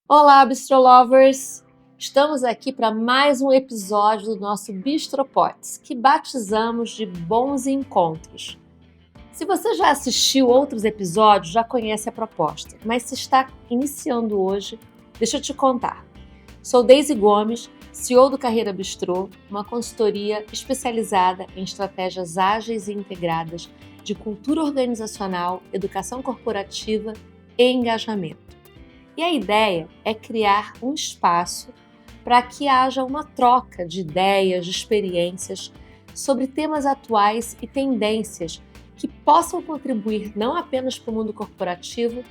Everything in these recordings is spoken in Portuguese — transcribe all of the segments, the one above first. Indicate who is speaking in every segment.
Speaker 1: Olá, Bistro Lovers! Estamos aqui para mais um episódio do nosso Bistro Pots, que batizamos de Bons Encontros. Se você já assistiu outros episódios, já conhece a proposta, mas se está iniciando hoje, deixa eu te contar. Sou Daisy Gomes, CEO do Carreira Bistrô, uma consultoria especializada em estratégias ágeis e integradas de cultura organizacional, educação corporativa e engajamento. E a ideia é criar um espaço para que haja uma troca de ideias, de experiências sobre temas atuais e tendências que possam contribuir não apenas para o mundo corporativo,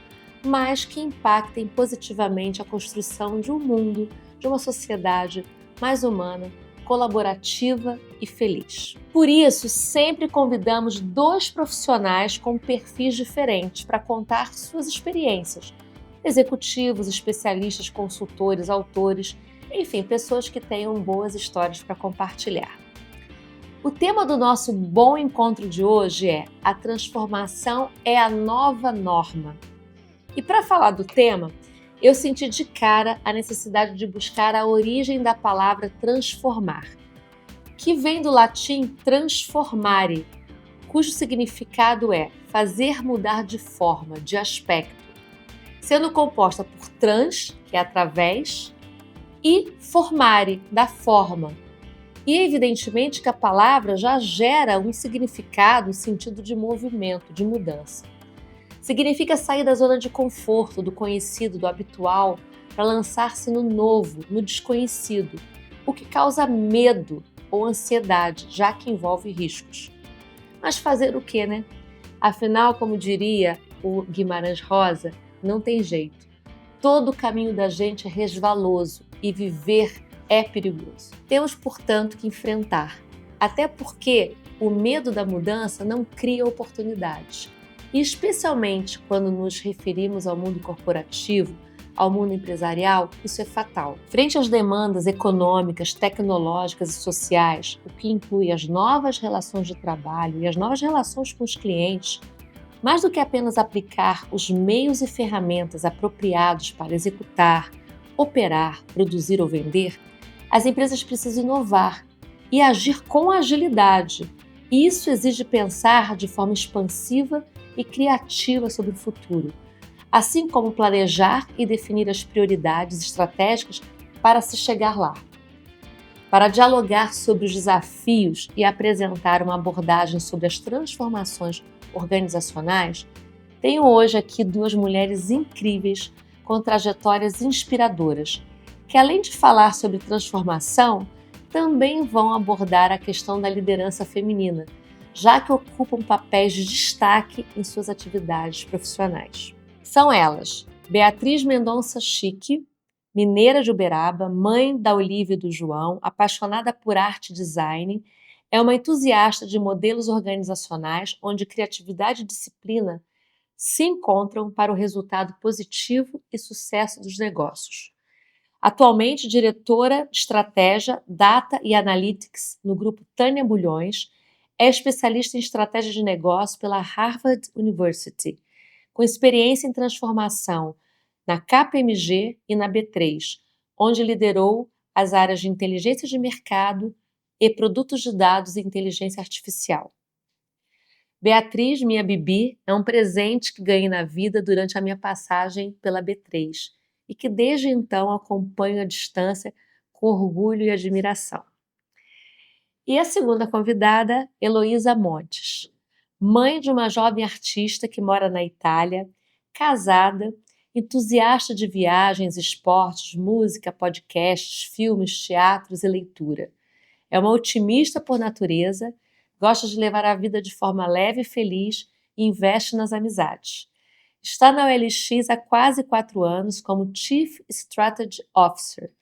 Speaker 1: mas que impactem positivamente a construção de um mundo, de uma sociedade mais humana, colaborativa e feliz. Por isso, sempre convidamos 2 profissionais com perfis diferentes para contar suas experiências. Executivos, especialistas, consultores, autores, enfim, pessoas que tenham boas histórias para compartilhar. O tema do nosso bom encontro de hoje é A transformação é a nova norma. E para falar do tema, eu senti de cara a necessidade de buscar a origem da palavra transformar, que vem do latim transformare, cujo significado é fazer mudar de forma, de aspecto, sendo composta por trans, que é através, e formare, da forma. E evidentemente que a palavra já gera um significado, um sentido de movimento, de mudança. Significa sair da zona de conforto, do conhecido, do habitual, para lançar-se no novo, no desconhecido, o que causa medo ou ansiedade, já que envolve riscos. Mas fazer o quê, né? Afinal, como diria o Guimarães Rosa, não tem jeito. Todo o caminho da gente é resvaloso e viver é perigoso. Temos, portanto, que enfrentar. Até porque o medo da mudança não cria oportunidades. E especialmente quando nos referimos ao mundo corporativo, ao mundo empresarial, isso é fatal. Frente às demandas econômicas, tecnológicas e sociais, o que inclui as novas relações de trabalho e as novas relações com os clientes, mais do que apenas aplicar os meios e ferramentas apropriados para executar, operar, produzir ou vender, as empresas precisam inovar e agir com agilidade. E isso exige pensar de forma expansiva e criativa sobre o futuro, assim como planejar e definir as prioridades estratégicas para se chegar lá. Para dialogar sobre os desafios e apresentar uma abordagem sobre as transformações organizacionais, tenho hoje aqui 2 mulheres incríveis com trajetórias inspiradoras, que além de falar sobre transformação, também vão abordar a questão da liderança feminina, já que ocupam papéis de destaque em suas atividades profissionais. São elas: Beatriz Mendonça Chique, mineira de Uberaba, mãe da Olívia e do João, apaixonada por arte e design, é uma entusiasta de modelos organizacionais onde criatividade e disciplina se encontram para o resultado positivo e sucesso dos negócios. Atualmente diretora de Estratégia, Data e Analytics no grupo Tânia Bulhões, é especialista em estratégia de negócio pela Harvard University, com experiência em transformação na KPMG e na B3, onde liderou as áreas de inteligência de mercado e produtos de dados e inteligência artificial. Beatriz, minha Bibi, é um presente que ganhei na vida durante a minha passagem pela B3 e que desde então acompanho à distância com orgulho e admiração. E a segunda convidada, Heloísa Montes, mãe de uma jovem artista que mora na Itália, casada, entusiasta de viagens, esportes, música, podcasts, filmes, teatros e leitura. É uma otimista por natureza, gosta de levar a vida de forma leve e feliz e investe nas amizades. Está na OLX há quase 4 anos como Chief Strategy Officer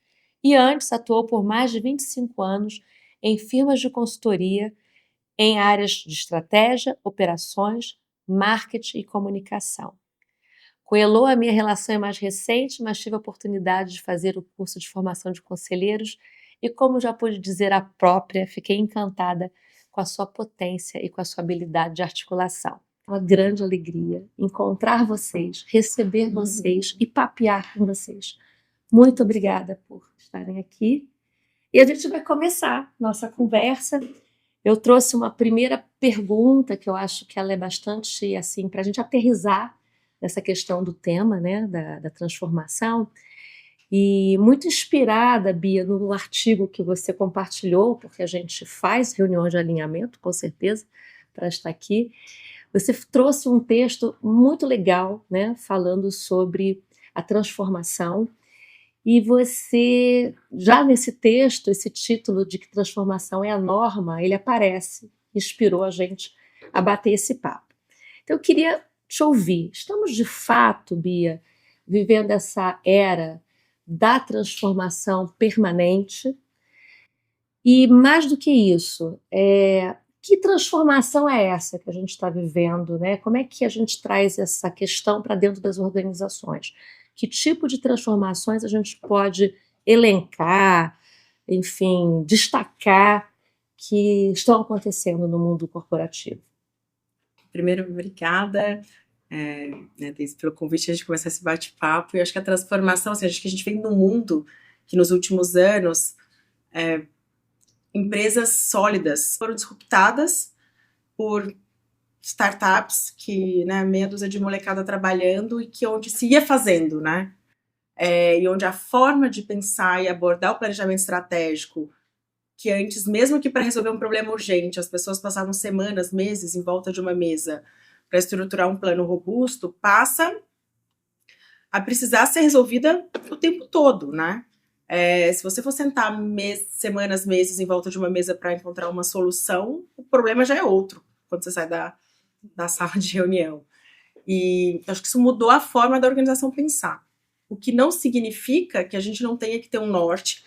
Speaker 1: e antes atuou por mais de 25 anos em firmas de consultoria em áreas de estratégia, operações, marketing e comunicação. Com Elo, a minha relação é mais recente, mas tive a oportunidade de fazer o curso de formação de conselheiros e, como já pude dizer a própria, fiquei encantada com a sua potência e com a sua habilidade de articulação. Uma grande alegria encontrar vocês, receber vocês e papear com vocês. Muito obrigada por estarem aqui. E a gente vai começar nossa conversa. Eu trouxe uma primeira pergunta que eu acho que ela é bastante assim para a gente aterrissar nessa questão do tema, né, da transformação. E muito inspirada, Bia, no artigo que você compartilhou, porque a gente faz reuniões de alinhamento, com certeza, para estar aqui. Você trouxe um texto muito legal, né, falando sobre a transformação. E você, já nesse texto, esse título de que transformação é a norma, ele aparece, inspirou a gente a bater esse papo. Então eu queria te ouvir. Estamos de fato, Bia, vivendo essa era da transformação permanente? E mais do que isso, que transformação é essa que a gente está vivendo, né? Como é que a gente traz essa questão para dentro das organizações? Que tipo de transformações a gente pode elencar, enfim, destacar que estão acontecendo no mundo corporativo?
Speaker 2: Primeiro, obrigada, Deise, pelo convite, a gente começar esse bate-papo. E eu acho que a transformação, assim, acho que a gente vem num mundo que nos últimos anos empresas sólidas foram disruptadas por startups que, né, meia dúzia de molecada trabalhando e que onde se ia fazendo, né? E onde a forma de pensar e abordar o planejamento estratégico, que antes, mesmo que para resolver um problema urgente, as pessoas passavam semanas, meses em volta de uma mesa para estruturar um plano robusto, passa a precisar ser resolvida o tempo todo, né? Se você for sentar semanas, meses em volta de uma mesa para encontrar uma solução, o problema já é outro quando você sai da sala de reunião. E acho que isso mudou a forma da organização pensar. O que não significa que a gente não tenha que ter um norte,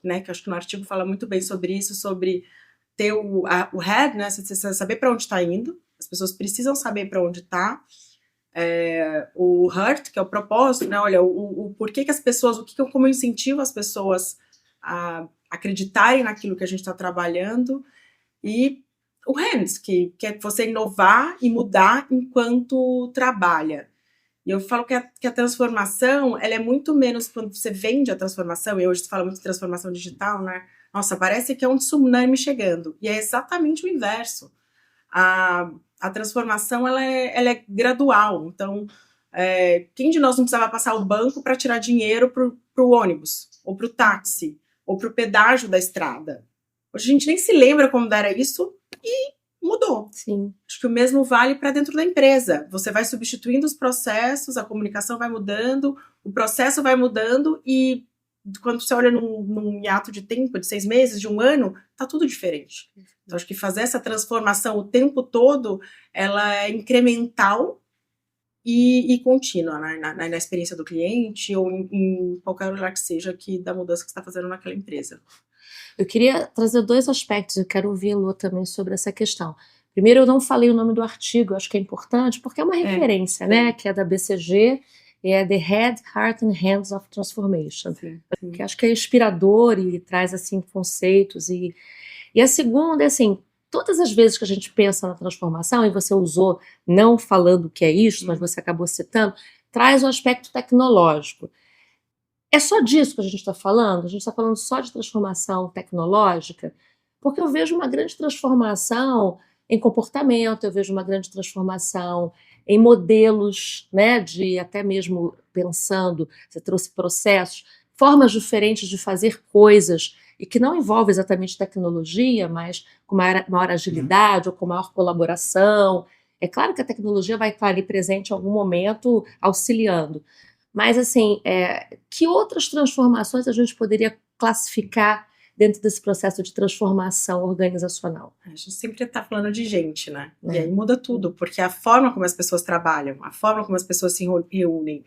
Speaker 2: né? Que acho que no artigo fala muito bem sobre isso, sobre ter o head, né? Você saber para onde está indo. As pessoas precisam saber para onde está. O heart, que é o propósito, né? Olha, o porquê que as pessoas, como eu incentivo as pessoas a acreditarem naquilo que a gente está trabalhando, e o hands, que é você inovar e mudar enquanto trabalha. E eu falo que a transformação, ela é muito menos quando você vende a transformação, e hoje se fala muito de transformação digital, né? Nossa, parece que é um tsunami chegando. E é exatamente o inverso. A transformação, ela é gradual. Então, quem de nós não precisava passar o banco para tirar dinheiro para o ônibus, ou para o táxi, ou para o pedágio da estrada? Hoje a gente nem se lembra como era isso e mudou.
Speaker 1: Sim.
Speaker 2: Acho que o mesmo vale para dentro da empresa. Você vai substituindo os processos, a comunicação vai mudando, o processo vai mudando e quando você olha num hiato de tempo, de 6 meses, de 1 ano, tá tudo diferente. Então, acho que fazer essa transformação o tempo todo, ela é incremental e contínua, né? Na experiência do cliente ou em qualquer lugar que seja da mudança que você está fazendo naquela empresa.
Speaker 1: Eu queria trazer 2 aspectos, eu quero ouvir a Lu também sobre essa questão. Primeiro, eu não falei o nome do artigo, acho que é importante, porque é uma referência, né? Que é da BCG, é The Head, Heart and Hands of Transformation,
Speaker 2: Sim.
Speaker 1: que acho que é inspirador e traz, assim, conceitos. E a segunda é, assim, todas as vezes que a gente pensa na transformação, e você usou, não falando o que é isso, mas você acabou citando, traz o aspecto tecnológico. É só disso que a gente está falando? A gente está falando só de transformação tecnológica? Porque eu vejo uma grande transformação em comportamento, eu vejo uma grande transformação em modelos, né, de até mesmo pensando, você trouxe processos, formas diferentes de fazer coisas e que não envolvem exatamente tecnologia, mas com maior agilidade ou com maior colaboração. É claro que a tecnologia vai estar ali presente em algum momento auxiliando, mas, assim, que outras transformações a gente poderia classificar dentro desse processo de transformação organizacional?
Speaker 2: A gente sempre está falando de gente, né? E aí muda tudo, porque a forma como as pessoas trabalham, a forma como as pessoas se reúnem,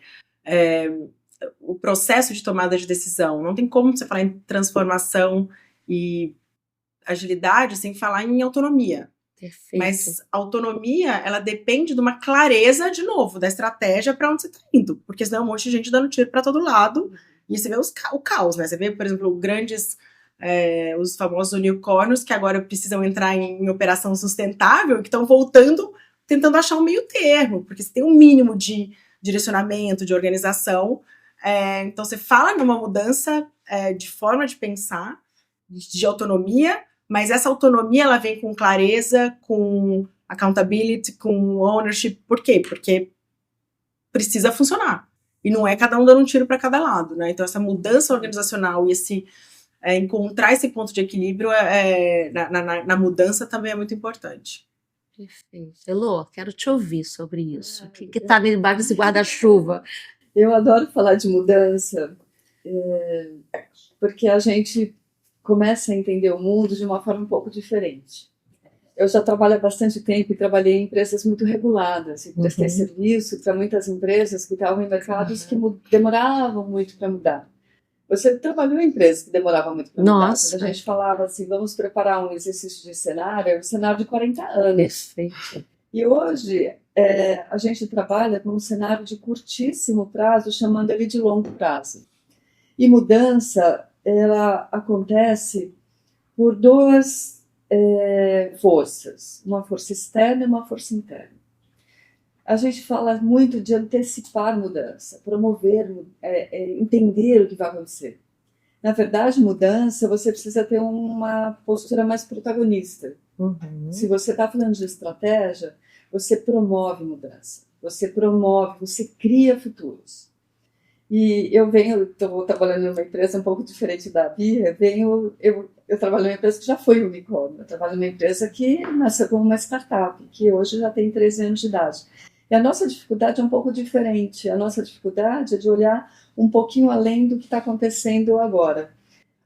Speaker 2: o processo de tomada de decisão, não tem como você falar em transformação e agilidade sem falar em autonomia.
Speaker 1: Perfeito.
Speaker 2: Mas a autonomia, ela depende de uma clareza, de novo, da estratégia para onde você está indo. Porque senão é um monte de gente dando tiro para todo lado e você vê o caos, né? Você vê, por exemplo, grandes os famosos unicórnios, que agora precisam entrar em operação sustentável, que estão voltando, tentando achar um meio termo, porque você tem um mínimo de direcionamento, de organização. Então, você fala numa mudança de forma de pensar, de autonomia, mas essa autonomia ela vem com clareza, com accountability, com ownership. Por quê? Porque precisa funcionar. E não é cada um dando um tiro para cada lado, né? Então, essa mudança organizacional e encontrar esse ponto de equilíbrio na mudança também é muito importante.
Speaker 1: Perfeito. Elô, quero te ouvir sobre isso. O que está debaixo desse guarda-chuva?
Speaker 3: Eu adoro falar de mudança, porque a gente começa a entender o mundo de uma forma um pouco diferente. Eu já trabalho há bastante tempo e trabalhei em empresas muito reguladas, e prestei serviço para muitas empresas que estavam em mercados que demoravam muito para mudar. Você trabalhou em empresas que demoravam muito para mudar. Quando a gente falava assim, vamos preparar um exercício de cenário, é um cenário de 40 anos.
Speaker 1: Perfeito.
Speaker 3: E hoje a gente trabalha com um cenário de curtíssimo prazo, chamando ele de longo prazo. E mudança, ela acontece por duas forças, uma força externa e uma força interna. A gente fala muito de antecipar mudança, promover, entender o que vai acontecer. Na verdade, mudança, você precisa ter uma postura mais protagonista. Se você está falando de estratégia, você promove mudança, você cria futuros. E eu estou trabalhando em uma empresa um pouco diferente da Bia, eu trabalho em uma empresa que já foi unicórnio, eu trabalho em uma empresa que nasceu como uma startup, que hoje já tem 13 anos de idade. E a nossa dificuldade é um pouco diferente, a nossa dificuldade é de olhar um pouquinho além do que está acontecendo agora.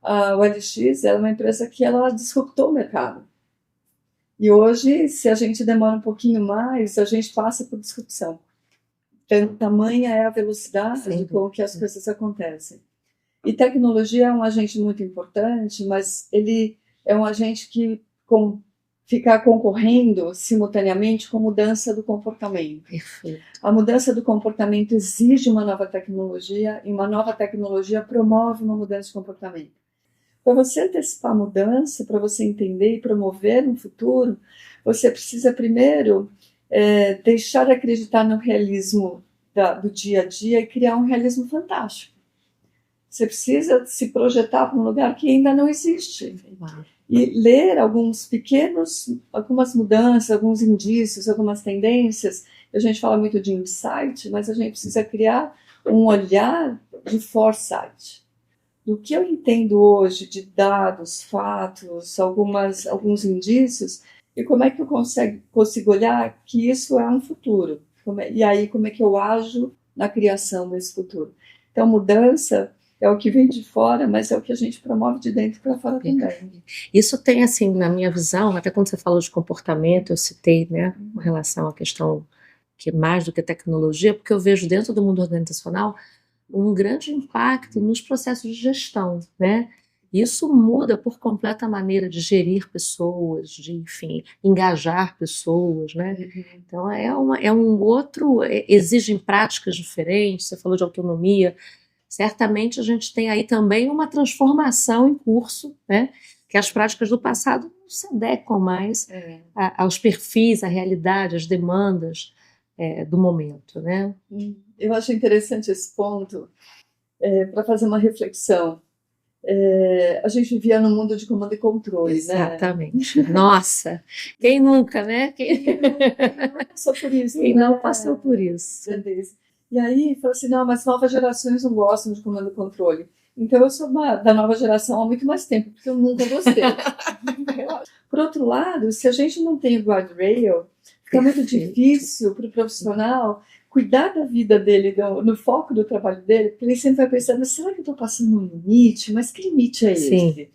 Speaker 3: A OLX é uma empresa que ela disruptou o mercado. E hoje, se a gente demora um pouquinho mais, a gente passa por disrupção. Tamanha é a velocidade com que as coisas acontecem. E tecnologia é um agente muito importante, mas ele é um agente que fica concorrendo simultaneamente com a mudança do comportamento.
Speaker 1: Perfeito.
Speaker 3: A mudança do comportamento exige uma nova tecnologia, e uma nova tecnologia promove uma mudança de comportamento. Para você antecipar a mudança, para você entender e promover um futuro, você precisa primeiro deixar de acreditar no realismo do dia a dia e criar um realismo fantástico. Você precisa se projetar para um lugar que ainda não existe. E ler algumas mudanças, alguns indícios, algumas tendências. A gente fala muito de insight, mas a gente precisa criar um olhar de foresight. Do que eu entendo hoje de dados, fatos, alguns indícios, e como é que eu consigo olhar que isso é um futuro? E aí, como é que eu ajo na criação desse futuro? Então, mudança é o que vem de fora, mas é o que a gente promove de dentro para fora também.
Speaker 1: Isso tem, assim, na minha visão, até quando você falou de comportamento, eu citei, né, com relação à questão que mais do que tecnologia, porque eu vejo dentro do mundo organizacional um grande impacto nos processos de gestão, né? Isso muda por completo a maneira de gerir pessoas, de, enfim, engajar pessoas, né? Então, exigem práticas diferentes, você falou de autonomia, certamente a gente tem aí também uma transformação em curso, né? Que as práticas do passado não se adequam mais aos perfis, à realidade, às demandas do momento, né?
Speaker 3: Eu acho interessante esse ponto para fazer uma reflexão. A gente vivia num mundo de comando e controle,
Speaker 1: Exatamente. Né? Nossa, quem nunca, né? Quem
Speaker 3: não passou por isso.
Speaker 1: Quem não passou por isso.
Speaker 3: E aí, falou assim, não, mas novas gerações não gostam de comando e controle. Então, eu sou da nova geração há muito mais tempo, porque eu nunca gostei. Por outro lado, se a gente não tem o guardrail, fica muito difícil para o profissional cuidar da vida dele, no foco do trabalho dele, porque ele sempre vai pensando, será que eu estou passando um limite? Mas que limite é esse?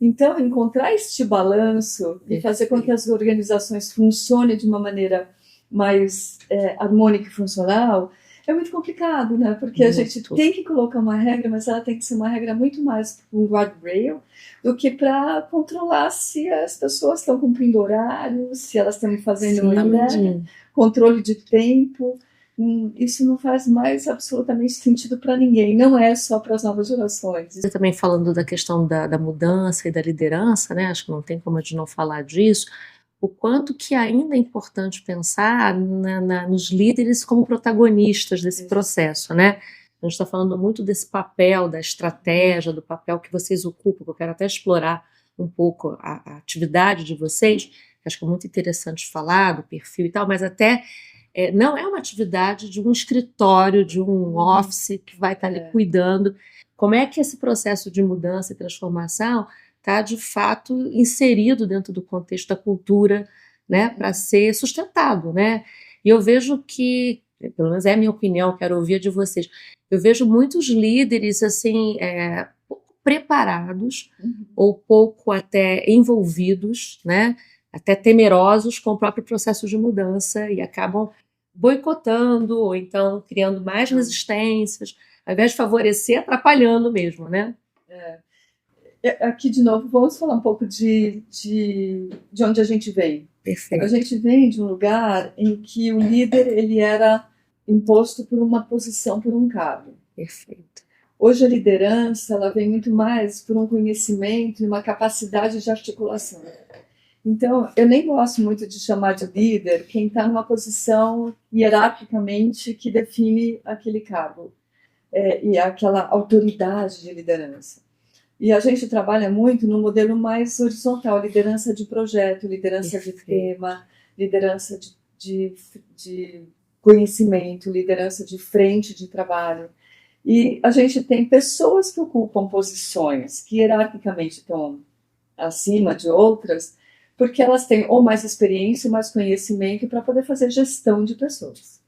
Speaker 3: Então, encontrar este balanço e fazer com que as organizações funcionem de uma maneira mais harmônica e funcional é muito complicado, né? Porque a gente tem que colocar uma regra, mas ela tem que ser uma regra muito mais um guardrail do que para controlar se as pessoas estão cumprindo horários, se elas estão fazendo controle de tempo. isso não faz mais absolutamente sentido para ninguém, não é só para as novas gerações.
Speaker 1: Você também falando da questão da mudança e da liderança, né? Acho que não tem como a gente não falar disso. O quanto que ainda é importante pensar nos líderes como protagonistas desse processo, né? A gente está falando muito desse papel, da estratégia, do papel que vocês ocupam, que eu quero até explorar um pouco a atividade de vocês, que acho que é muito interessante falar do perfil e tal, mas até não é uma atividade de um escritório, de um office que vai estar ali cuidando. Como é que esse processo de mudança e transformação está, de fato, inserido dentro do contexto da cultura, né, para ser sustentado, né? E eu vejo que, pelo menos é a minha opinião, quero ouvir a de vocês, eu vejo muitos líderes, assim, pouco preparados ou pouco até envolvidos, né, até temerosos com o próprio processo de mudança e acabam boicotando ou então criando mais resistências, ao invés de favorecer, atrapalhando mesmo, né?
Speaker 3: Aqui, de novo, vamos falar um pouco de onde a gente vem.
Speaker 1: Perfeito.
Speaker 3: A gente vem de um lugar em que o líder ele era imposto por uma posição, por um cargo.
Speaker 1: Perfeito.
Speaker 3: Hoje a liderança ela vem muito mais por um conhecimento e uma capacidade de articulação. Então, eu nem gosto muito de chamar de líder quem está numa posição hierarquicamente que define aquele cargo e aquela autoridade de liderança. E a gente trabalha muito no modelo mais horizontal, liderança de projeto, liderança de tema, liderança de conhecimento, liderança de frente de trabalho. E a gente tem pessoas que ocupam posições que hierarquicamente estão acima de outras, porque elas têm ou mais experiência, mais conhecimento para poder fazer gestão de pessoas.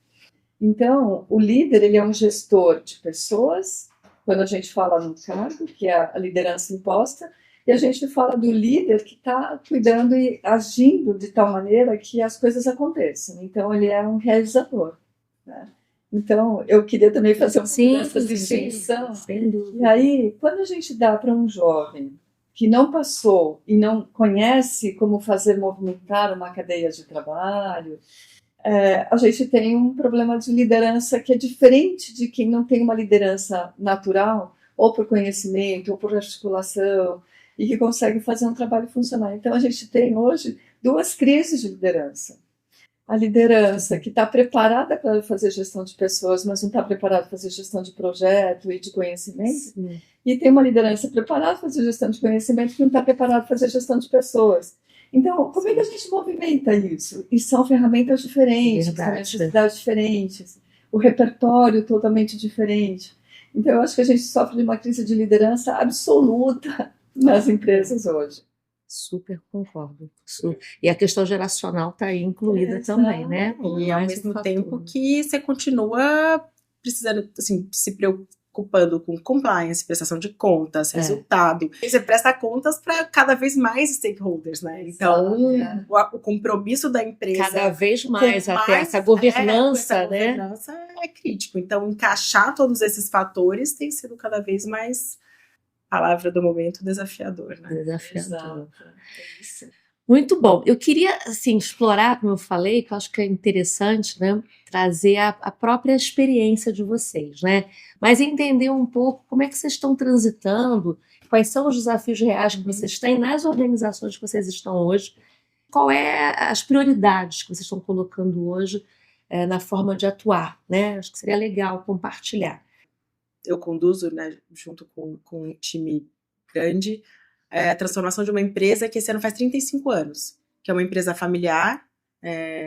Speaker 3: Então, o líder ele é um gestor de pessoas, quando a gente fala no cargo, que é a liderança imposta, e a gente fala do líder que está cuidando e agindo de tal maneira que as coisas aconteçam. Então, ele é um realizador, né? Então, eu queria também fazer essa distinção. E aí, quando a gente dá para um jovem que não passou e não conhece como fazer movimentar uma cadeia de trabalho, a gente tem um problema de liderança que é diferente de quem não tem uma liderança natural, ou por conhecimento, ou por articulação, e que consegue fazer um trabalho funcionar. Então, a gente tem hoje 2 crises de liderança. A liderança que está preparada para fazer gestão de pessoas, mas não está preparada para fazer gestão de projeto e de conhecimento. Sim. E tem uma liderança preparada para fazer gestão de conhecimento que não está preparada para fazer gestão de pessoas. Então, como é que a gente movimenta isso? E são ferramentas diferentes, são necessidades diferentes, o repertório totalmente diferente. Então, eu acho que a gente sofre de uma crise de liderança absoluta nas empresas hoje.
Speaker 1: Super concordo. E a questão geracional está aí incluída também, né?
Speaker 2: E ao mesmo tempo que você continua precisando, assim, se preocupando com compliance, prestação de contas, resultado. E você presta contas para cada vez mais stakeholders, né? Então, o compromisso da empresa...
Speaker 1: Cada vez mais, até essa governança,
Speaker 2: essa governança é crítico. Então, encaixar todos esses fatores tem sido cada vez mais... palavra do momento, desafiador, né?
Speaker 1: Desafiador. Isso. Muito bom. Eu queria, assim, explorar, como eu falei, que eu acho que é interessante, né, trazer a própria experiência de vocês, né? Mas entender um pouco como é que vocês estão transitando, quais são os desafios reais que vocês têm nas organizações que vocês estão hoje, qual é as prioridades que vocês estão colocando hoje na forma de atuar, né? Acho que seria legal compartilhar.
Speaker 2: Eu conduzo, né, junto com um time grande, a transformação de uma empresa que esse ano faz 35 anos, que é uma empresa familiar,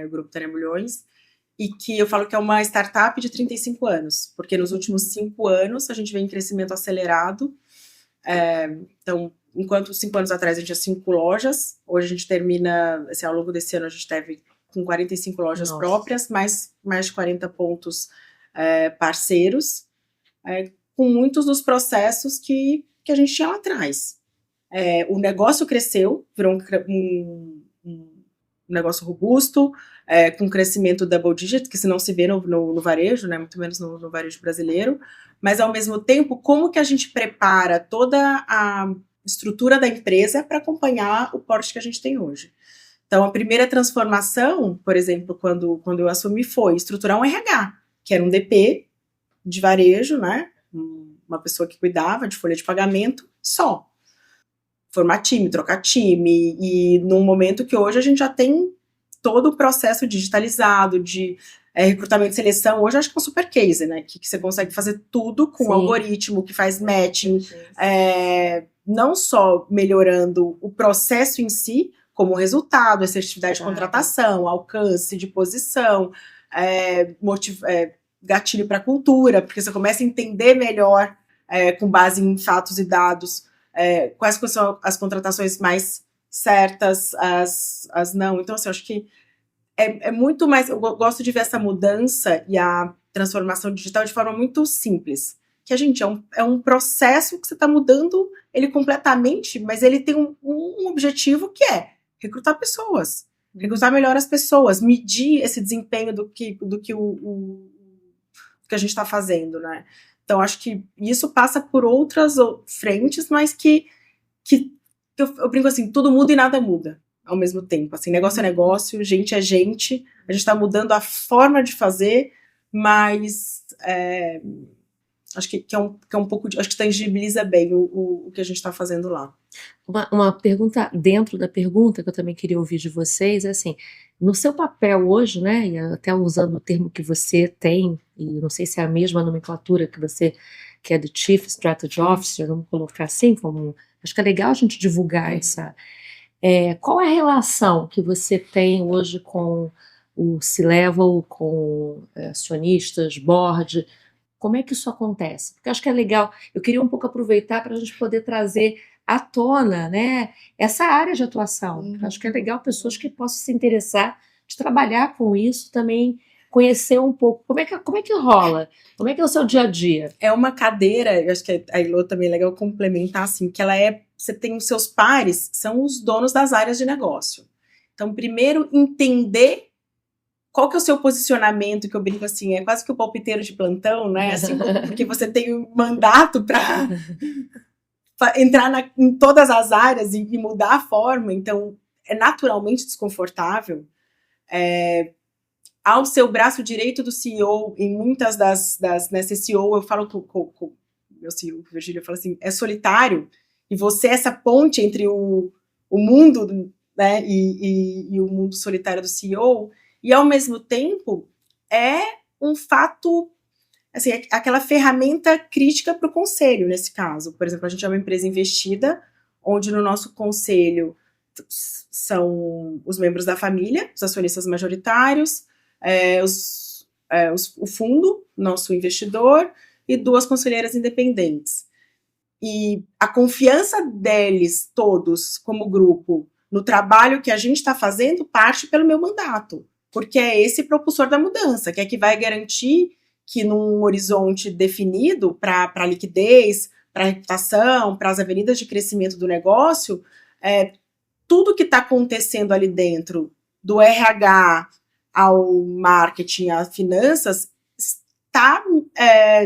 Speaker 2: o Grupo Tânia Bulhões, e que eu falo que é uma startup de 35 anos, porque nos últimos 5 anos a gente vem em crescimento acelerado. Então, enquanto 5 anos atrás a gente tinha 5 lojas, hoje a gente termina, assim, ao longo desse ano a gente teve com 45 lojas próprias, mais de 40 pontos parceiros, com muitos dos processos que a gente tinha lá atrás. O negócio cresceu, virou um negócio robusto, com crescimento double digit, que se não se vê no varejo, né, muito menos no varejo brasileiro, mas ao mesmo tempo, como que a gente prepara toda a estrutura da empresa para acompanhar o porte que a gente tem hoje. Então, a primeira transformação, por exemplo, quando eu assumi, foi estruturar um RH. que era um DP de varejo, né? Uma pessoa que cuidava de folha de pagamento só. Formar time, trocar time, e num momento que hoje a gente já tem todo o processo digitalizado de recrutamento e seleção. Hoje eu acho que é um super case, né? Que você consegue fazer tudo com um algoritmo que faz matching, não só melhorando o processo em si, como resultado, assertividade de contratação, alcance de posição, gatilho para a cultura, porque você começa a entender melhor, com base em fatos e dados, quais são as contratações mais certas, as não. Então, assim, eu acho que é muito mais... Eu gosto de ver essa mudança e a transformação digital de forma muito simples. Que, gente, é um processo que você está mudando ele completamente, mas ele tem um objetivo que é recrutar pessoas. Recrutar melhor as pessoas, medir esse desempenho do que a gente está fazendo, né? Então, acho que isso passa por outras frentes, mas que eu brinco assim, tudo muda e nada muda ao mesmo tempo. Assim, negócio é negócio, gente é gente, a gente está mudando a forma de fazer, mas acho que é um pouco, acho que tangibiliza bem o que a gente está fazendo lá.
Speaker 1: Uma pergunta dentro da pergunta que eu também queria ouvir de vocês é assim, no seu papel hoje, né, e até usando o termo que você tem, e não sei se é a mesma nomenclatura que é do Chief Strategy Officer, vamos colocar assim, acho que é legal a gente divulgar essa... qual é a relação que você tem hoje com o C-Level, com acionistas, board? Como é que isso acontece? Porque eu acho que é legal, eu queria um pouco aproveitar para a gente poder trazer à tona, né, essa área de atuação. Acho que é legal pessoas que possam se interessar de trabalhar com isso também, conhecer um pouco. Como é que rola? Como é que é o seu dia a dia?
Speaker 2: É uma cadeira, eu acho que a Ilô também é legal complementar, assim, que você tem os seus pares, são os donos das áreas de negócio. Então, primeiro, entender qual que é o seu posicionamento, que eu brinco assim, é quase que o palpiteiro de plantão, né? Assim, porque você tem um mandato para entrar em todas as áreas e mudar a forma, então é naturalmente desconfortável. Ao seu braço direito do CEO, em muitas nessa CEO, eu falo com meu CEO, o Virgílio, eu falo assim, é solitário, e você é essa ponte entre o mundo, né, e o mundo solitário do CEO, e ao mesmo tempo é um fato, assim, aquela ferramenta crítica para o conselho, nesse caso. Por exemplo, a gente é uma empresa investida, onde no nosso conselho são os membros da família, os acionistas majoritários, o fundo, nosso investidor, e 2 conselheiras independentes. E a confiança deles todos, como grupo, no trabalho que a gente está fazendo, parte pelo meu mandato, porque é esse propulsor da mudança, que é que vai garantir que num horizonte definido para liquidez, para reputação, para as avenidas de crescimento do negócio, tudo que está acontecendo ali dentro, do RH ao marketing, às finanças, está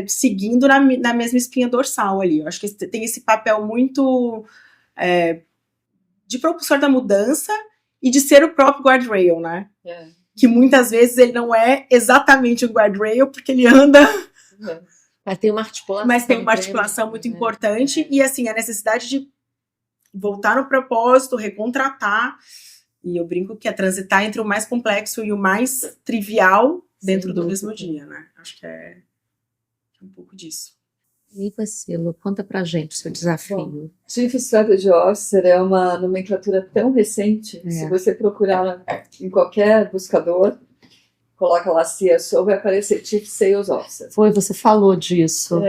Speaker 2: seguindo na mesma espinha dorsal ali. Eu acho que tem esse papel muito de propulsor da mudança e de ser o próprio guardrail, né? Que muitas vezes ele não é exatamente um guardrail, porque ele anda...
Speaker 1: Mas tem uma articulação.
Speaker 2: Mas tem uma articulação muito importante, e assim, a necessidade de voltar no propósito, recontratar, e eu brinco que é transitar entre o mais complexo e o mais trivial dentro do mesmo dia, né? Acho que é um pouco disso.
Speaker 1: E você, Lu, conta pra gente o seu desafio.
Speaker 3: Bom, Chief Strategy Officer é uma nomenclatura tão recente, se você procurar em qualquer buscador, coloca lá CSO, vai aparecer Chief Sales Officer.
Speaker 1: Você falou disso.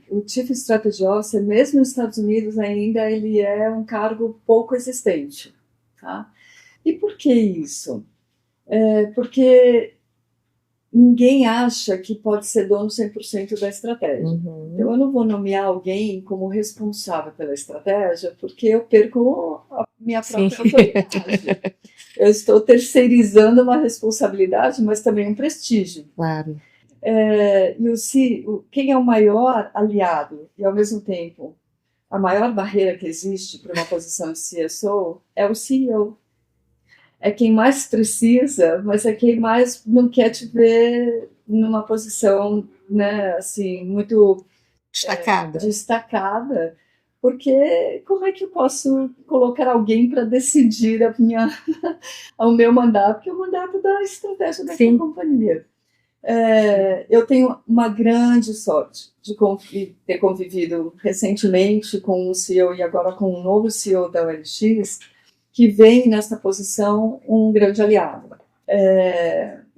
Speaker 3: O Chief Strategy Officer, mesmo nos Estados Unidos ainda, ele é um cargo pouco existente. Tá? E por que isso? Porque ninguém acha que pode ser dono 100% da estratégia. Então, eu não vou nomear alguém como responsável pela estratégia, porque eu perco a minha própria autoridade. Eu estou terceirizando uma responsabilidade, mas também um prestígio.
Speaker 1: Claro.
Speaker 3: Quem é o maior aliado e, ao mesmo tempo, a maior barreira que existe para uma posição de CSO é o CEO. É quem mais precisa, mas é quem mais não quer te ver numa posição, né, assim, muito destacada, porque como é que eu posso colocar alguém para decidir o meu mandato, porque é o mandato da estratégia da companhia. Eu tenho uma grande sorte de ter convivido recentemente com o CEO e agora com o novo CEO da OLX, que vem nessa posição um grande aliado.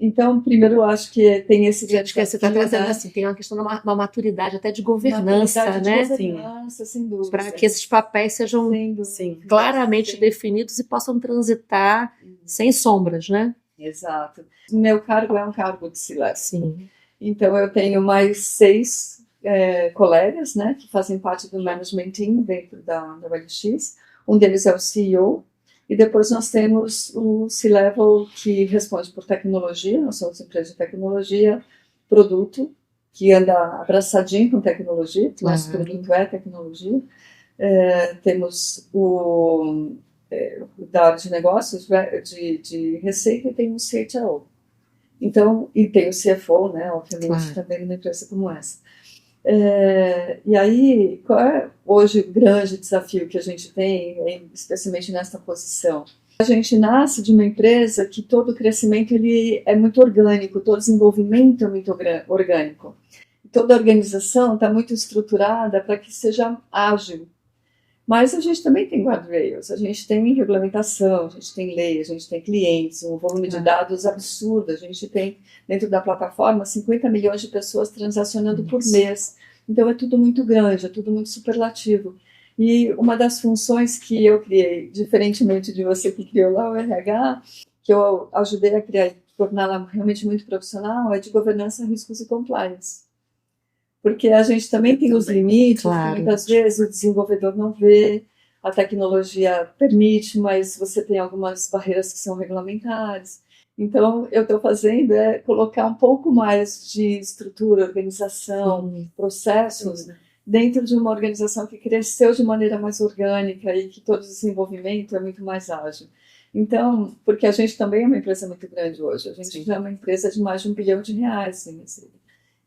Speaker 3: Então, primeiro, eu acho que tem esse grande
Speaker 1: Acho que você está trazendo assim, tem uma questão de uma maturidade até de governança, né?
Speaker 3: Governança, sem dúvida.
Speaker 1: Para que esses papéis sejam claramente definidos e possam transitar sem sombras, né?
Speaker 3: Exato. Meu cargo é um cargo de C-level.
Speaker 1: Sim.
Speaker 3: Então, eu tenho mais 6 colegas, né, que fazem parte do management team dentro da OLX. Um deles é o CEO. E depois nós temos o C-Level, que responde por tecnologia. Nós somos empresa de tecnologia, produto, que anda abraçadinho com tecnologia. Nosso produto é tecnologia. Temos o da área de negócios, de receita, e tem o CHO. Então, e tem o CFO, né, obviamente, também numa empresa como essa. E aí, qual é hoje o grande desafio que a gente tem, especialmente nesta posição? A gente nasce de uma empresa que todo o crescimento ele é muito orgânico, todo desenvolvimento é muito orgânico. Toda a organização está muito estruturada para que seja ágil. Mas a gente também tem guardrails, a gente tem regulamentação, a gente tem lei, a gente tem clientes, um volume de dados absurdo. A gente tem, dentro da plataforma, 50 milhões de pessoas transacionando por mês. Então é tudo muito grande, é tudo muito superlativo. E uma das funções que eu criei, diferentemente de você que criou lá o RH, que eu ajudei a criar e torná-la realmente muito profissional, é de governança, riscos e compliance. Porque a gente também tem os limites, que muitas vezes o desenvolvedor não vê, a tecnologia permite, mas você tem algumas barreiras que são regulamentares. Então, eu estou fazendo colocar um pouco mais de estrutura, organização, processos, dentro de uma organização que cresceu de maneira mais orgânica e que todo o desenvolvimento é muito mais ágil. Então, porque a gente também é uma empresa muito grande hoje, a gente já é uma empresa de mais de R$1 bilhão.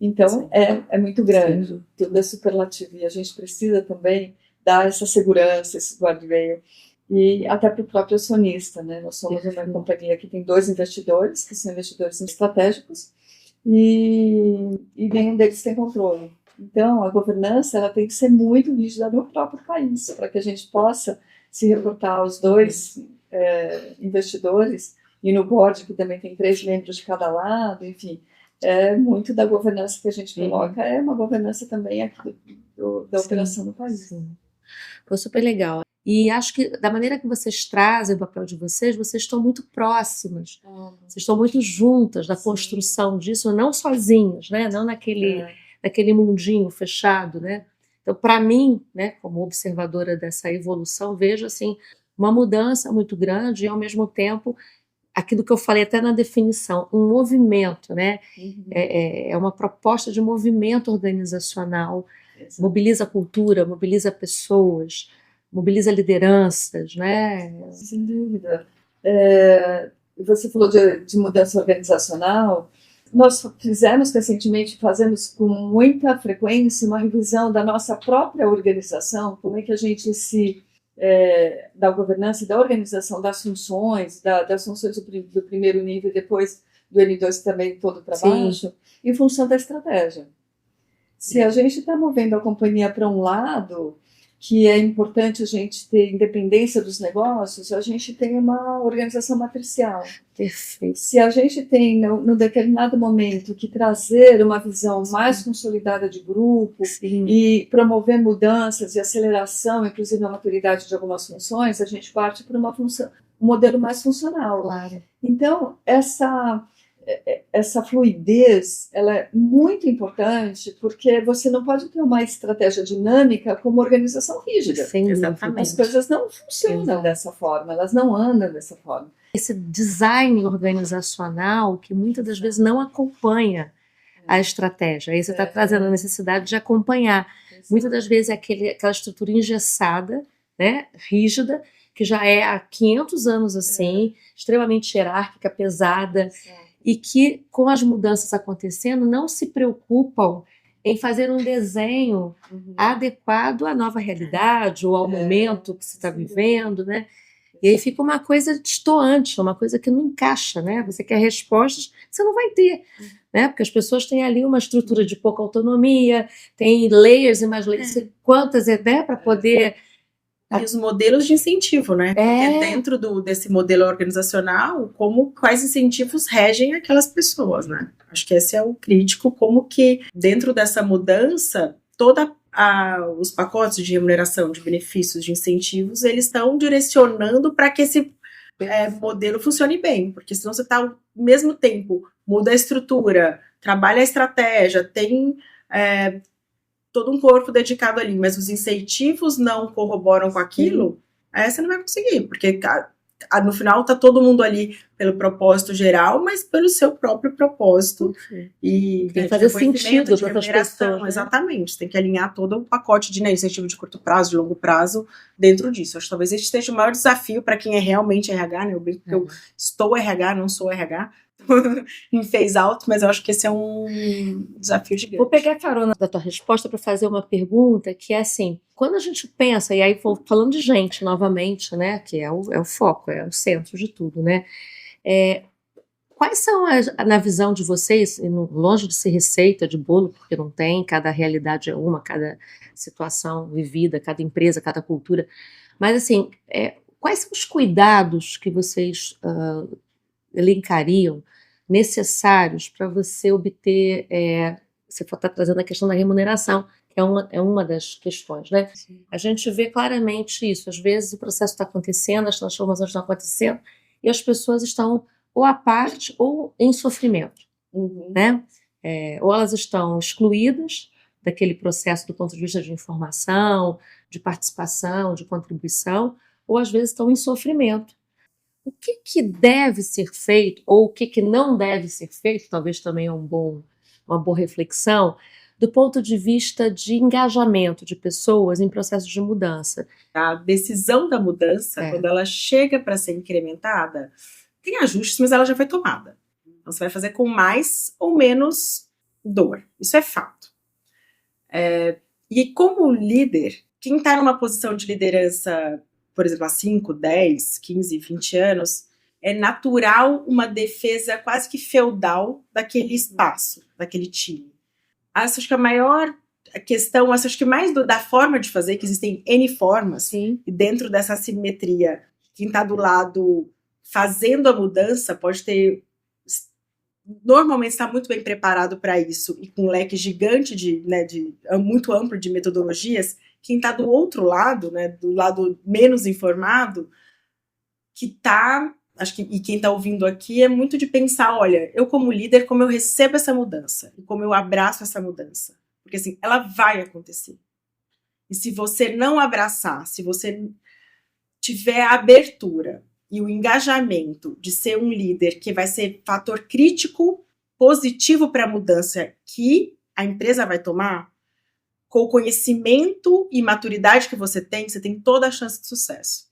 Speaker 3: Então, é muito grande, tudo é superlativo, e a gente precisa também dar essa segurança, esse guardrail, e até para o próprio acionista, né? Nós somos uma companhia que tem 2 investidores, que são investidores estratégicos, e nenhum deles tem controle. Então, a governança ela tem que ser muito rígida no próprio país, para que a gente possa se reportar aos 2 investidores, e no board, que também tem 3 membros de cada lado, enfim. Muito da governança que a gente coloca, é uma governança também aqui da operação no país.
Speaker 1: Foi super legal. E acho que da maneira que vocês trazem o papel de vocês estão muito próximas, vocês estão muito juntas na construção disso, não sozinhas, né? Não naquele mundinho fechado, né? Então, para mim, né, como observadora dessa evolução, vejo assim, uma mudança muito grande e, ao mesmo tempo, aquilo que eu falei até na definição, um movimento, né? É uma proposta de movimento organizacional, mobiliza a cultura, mobiliza pessoas, mobiliza lideranças, né?
Speaker 3: Sem dúvida. Você falou de mudança organizacional. Nós fizemos recentemente, fazemos com muita frequência uma revisão da nossa própria organização, como é que a gente da governança e da organização das funções, das funções do primeiro nível e depois do N2 também todo para baixo, em função da estratégia. Se a gente está movendo a companhia para um lado, que é importante a gente ter independência dos negócios, a gente tem uma organização matricial.
Speaker 1: Perfeito.
Speaker 3: Se a gente tem, no determinado momento, que trazer uma visão mais consolidada de grupo e promover mudanças e aceleração, inclusive na maturidade de algumas funções, a gente parte para um modelo mais funcional.
Speaker 1: Claro.
Speaker 3: Então, essa fluidez ela é muito importante, porque você não pode ter uma estratégia dinâmica com uma organização rígida.
Speaker 1: Sim, exatamente.
Speaker 3: As coisas não funcionam dessa forma, elas não andam dessa forma.
Speaker 1: Esse design organizacional que muitas das vezes não acompanha a estratégia. Aí você está trazendo a necessidade de acompanhar. Muitas das vezes é aquela estrutura engessada, né, rígida, que já é há 500 anos assim, extremamente hierárquica, pesada. e que, com as mudanças acontecendo, não se preocupam em fazer um desenho adequado à nova realidade ou ao momento que se está vivendo, né? E aí fica uma coisa destoante, uma coisa que não encaixa, né? Você quer respostas, você não vai ter, né? Porque as pessoas têm ali uma estrutura de pouca autonomia, tem layers e mais layers, quantas é, né? Para poder...
Speaker 2: E os modelos de incentivo, né? Porque dentro desse modelo organizacional, quais incentivos regem aquelas pessoas, né? Acho que esse é o crítico, como que dentro dessa mudança, os pacotes de remuneração, de benefícios, de incentivos, eles estão direcionando para que esse modelo funcione bem, porque senão você está ao mesmo tempo, muda a estrutura, trabalha a estratégia, tem todo um corpo dedicado ali, mas os incentivos não corroboram com aquilo, aí você não vai conseguir, porque no final está todo mundo ali pelo propósito geral, mas pelo seu próprio propósito. E
Speaker 1: tem que fazer sentido para as pessoas. Né?
Speaker 2: Exatamente, tem que alinhar todo o pacote de incentivo de curto prazo, de longo prazo, dentro disso. Acho que talvez esse seja o maior desafio para quem é realmente RH, né? Eu brinco que eu estou RH, não sou RH, em phase out, mas eu acho que esse é um desafio gigante.
Speaker 1: Vou pegar a carona da tua resposta para fazer uma pergunta que é assim, quando a gente pensa, e aí vou falando de gente novamente, né, que é o foco, é o centro de tudo, né, quais são, na visão de vocês, longe de ser receita de bolo, porque não tem, cada realidade é uma, cada situação vivida, cada empresa, cada cultura, mas assim, quais são os cuidados que vocês elencariam necessários para você obter, você está trazendo a questão da remuneração, que é uma das questões, né? Sim. A gente vê claramente isso, às vezes o processo está acontecendo, as transformações estão acontecendo, e as pessoas estão ou à parte ou em sofrimento, né? Ou elas estão excluídas daquele processo do ponto de vista de informação, de participação, de contribuição, ou às vezes estão em sofrimento. O que deve ser feito, ou o que não deve ser feito, talvez também é uma boa reflexão, do ponto de vista de engajamento de pessoas em processos de mudança.
Speaker 2: A decisão da mudança, quando ela chega para ser incrementada, tem ajustes, mas ela já foi tomada. Então você vai fazer com mais ou menos dor. Isso é fato. E como líder, quem está numa posição de liderança, por exemplo, há 5, 10, 15, 20 anos, é natural uma defesa quase que feudal daquele espaço, daquele time. Acho que a maior questão, acho que mais da forma de fazer, que existem N formas,
Speaker 1: sim,
Speaker 2: e dentro dessa assimetria, quem está do lado fazendo a mudança normalmente está muito bem preparado para isso, e com um leque gigante muito amplo de metodologias. Quem está do outro lado, né, do lado menos informado, e quem está ouvindo aqui é muito de pensar, olha, eu como líder, como eu recebo essa mudança, e como eu abraço essa mudança. Porque assim, ela vai acontecer. E se você não abraçar, se você tiver a abertura e o engajamento de ser um líder que vai ser fator crítico positivo para a mudança que a empresa vai tomar, com o conhecimento e maturidade que você tem toda a chance de sucesso.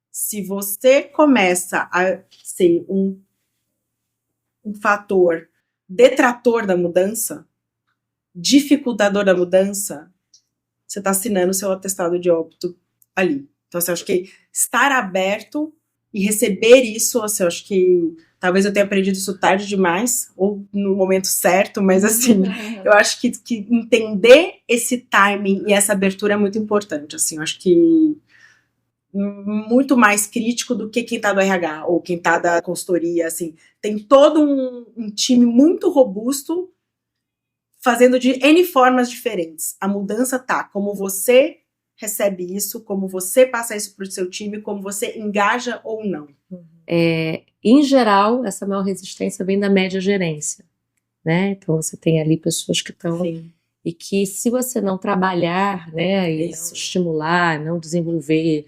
Speaker 2: Se você começa a ser um fator detrator da mudança, dificultador da mudança, você está assinando o seu atestado de óbito ali. Então, assim, eu acho que estar aberto e receber isso, assim, eu acho que talvez eu tenha aprendido isso tarde demais, ou no momento certo, mas assim, eu acho que entender esse timing e essa abertura é muito importante, assim, eu acho que muito mais crítico do que quem tá do RH, ou quem tá da consultoria, assim, tem todo um time muito robusto, fazendo de N formas diferentes. A mudança tá, como você recebe isso, como você passa isso para o seu time, como você engaja ou não.
Speaker 1: Em geral, essa maior resistência vem da média gerência, né? Então você tem ali pessoas que estão... E que se você não trabalhar, né, e não estimular, não desenvolver,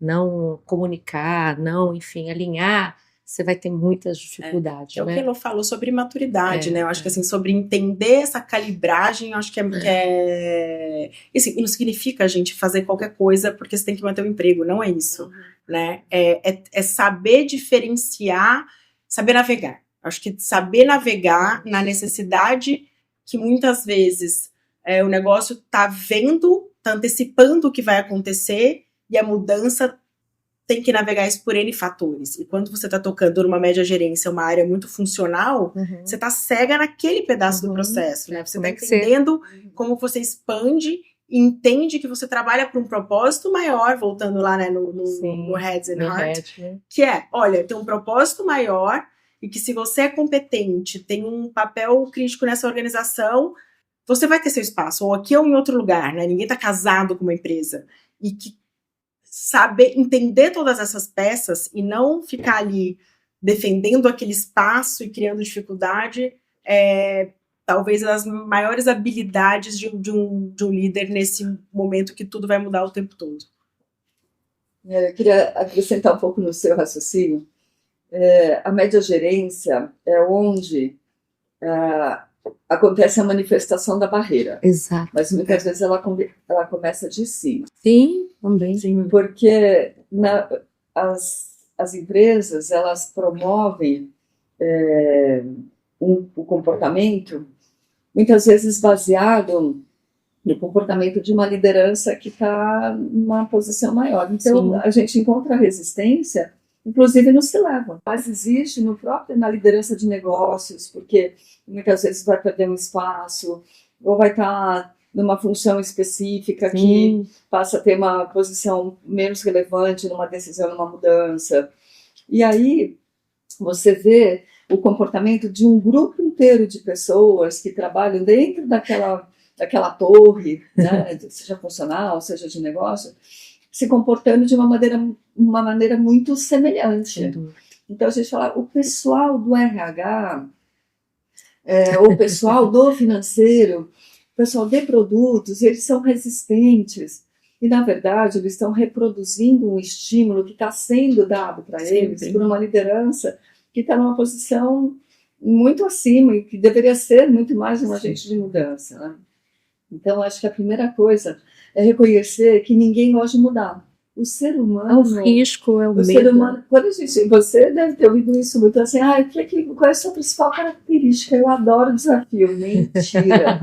Speaker 1: não comunicar, não, enfim, alinhar, você vai ter muitas dificuldades.
Speaker 2: É o que ela falou sobre maturidade, né? Eu acho que assim, sobre entender essa calibragem, eu acho que E assim, não significa a gente fazer qualquer coisa porque você tem que manter o emprego, não é isso, né? É saber diferenciar, saber navegar. Acho que saber navegar na necessidade que muitas vezes o negócio está vendo, está antecipando o que vai acontecer, e a mudança tem que navegar isso por N fatores. E quando você está tocando numa média gerência, uma área muito funcional, você está cega naquele pedaço do processo, né? Você está entendendo como você expande e entende que você trabalha para um propósito maior, voltando lá, né, no Heads and Heart, que olha, tem um propósito maior, e que se você é competente, tem um papel crítico nessa organização, você vai ter seu espaço, ou aqui ou em outro lugar, né? Ninguém está casado com uma empresa. E que saber entender todas essas peças e não ficar ali defendendo aquele espaço e criando dificuldade talvez as maiores habilidades de um líder nesse momento que tudo vai mudar o tempo todo.
Speaker 3: Eu queria acrescentar um pouco no seu raciocínio. A média gerência é onde acontece a manifestação da barreira.
Speaker 1: Exato.
Speaker 3: Mas muitas vezes ela começa de cima.
Speaker 1: Sim, também.
Speaker 3: Sim, porque as empresas, elas promovem o comportamento, muitas vezes baseado no comportamento de uma liderança que está numa posição maior. Então, a gente encontra resistência, inclusive no C-Level. Mas existe na liderança de negócios, porque muitas vezes vai perder um espaço, ou vai estar numa função específica que passa a ter uma posição menos relevante numa decisão, numa mudança. E aí você vê o comportamento de um grupo inteiro de pessoas que trabalham dentro daquela torre, né, seja funcional, seja de negócio, se comportando de uma maneira muito semelhante. Então a gente fala, o pessoal do RH, o pessoal do financeiro, o pessoal de produtos, eles são resistentes. E, na verdade, eles estão reproduzindo um estímulo que está sendo dado para eles por uma liderança que está numa posição muito acima e que deveria ser muito mais um agente de mudança, né? Então, acho que a primeira coisa é reconhecer que ninguém gosta de mudar. O ser humano...
Speaker 1: É o risco, é o medo.
Speaker 3: Ser humano, você deve ter ouvido isso muito assim, qual é a sua principal característica? Eu adoro desafio. Mentira.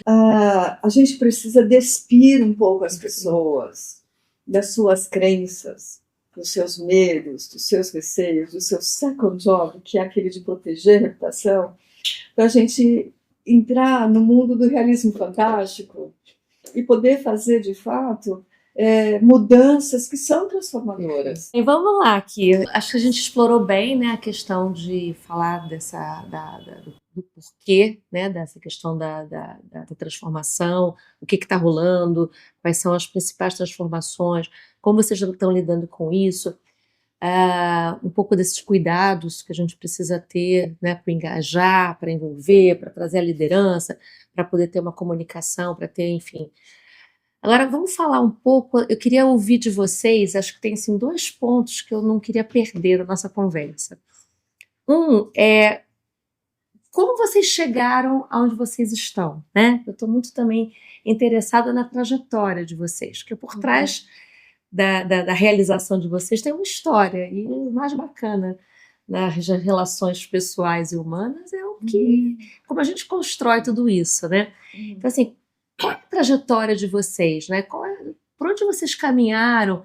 Speaker 3: A gente precisa despir um pouco as pessoas das suas crenças, dos seus medos, dos seus receios, do seu second job, que é aquele de proteger a reputação, para a gente entrar no mundo do realismo fantástico e poder fazer, de fato, mudanças que são transformadoras.
Speaker 1: E vamos lá aqui. Acho que a gente explorou bem, né, a questão de falar do porquê, né, dessa questão da transformação, o que está rolando, quais são as principais transformações, como vocês estão lidando com isso, um pouco desses cuidados que a gente precisa ter, né, para engajar, para envolver, para trazer a liderança, para poder ter uma comunicação, para ter, enfim... Agora, vamos falar um pouco, eu queria ouvir de vocês, acho que tem assim, 2 pontos que eu não queria perder na nossa conversa. Um é como vocês chegaram aonde vocês estão, né? Eu estou muito também interessada na trajetória de vocês, porque por trás da realização de vocês tem uma história, e o mais bacana nas relações pessoais e humanas é como a gente constrói tudo isso, né? Então, assim, qual é a trajetória de vocês, né? Por onde vocês caminharam?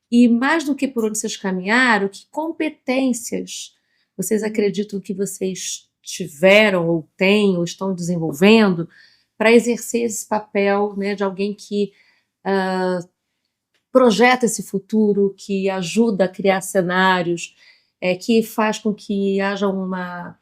Speaker 1: E mais do que por onde vocês caminharam, que competências vocês acreditam que vocês tiveram ou têm ou estão desenvolvendo para exercer esse papel, né, de alguém que projeta esse futuro, que ajuda a criar cenários, que faz com que haja uma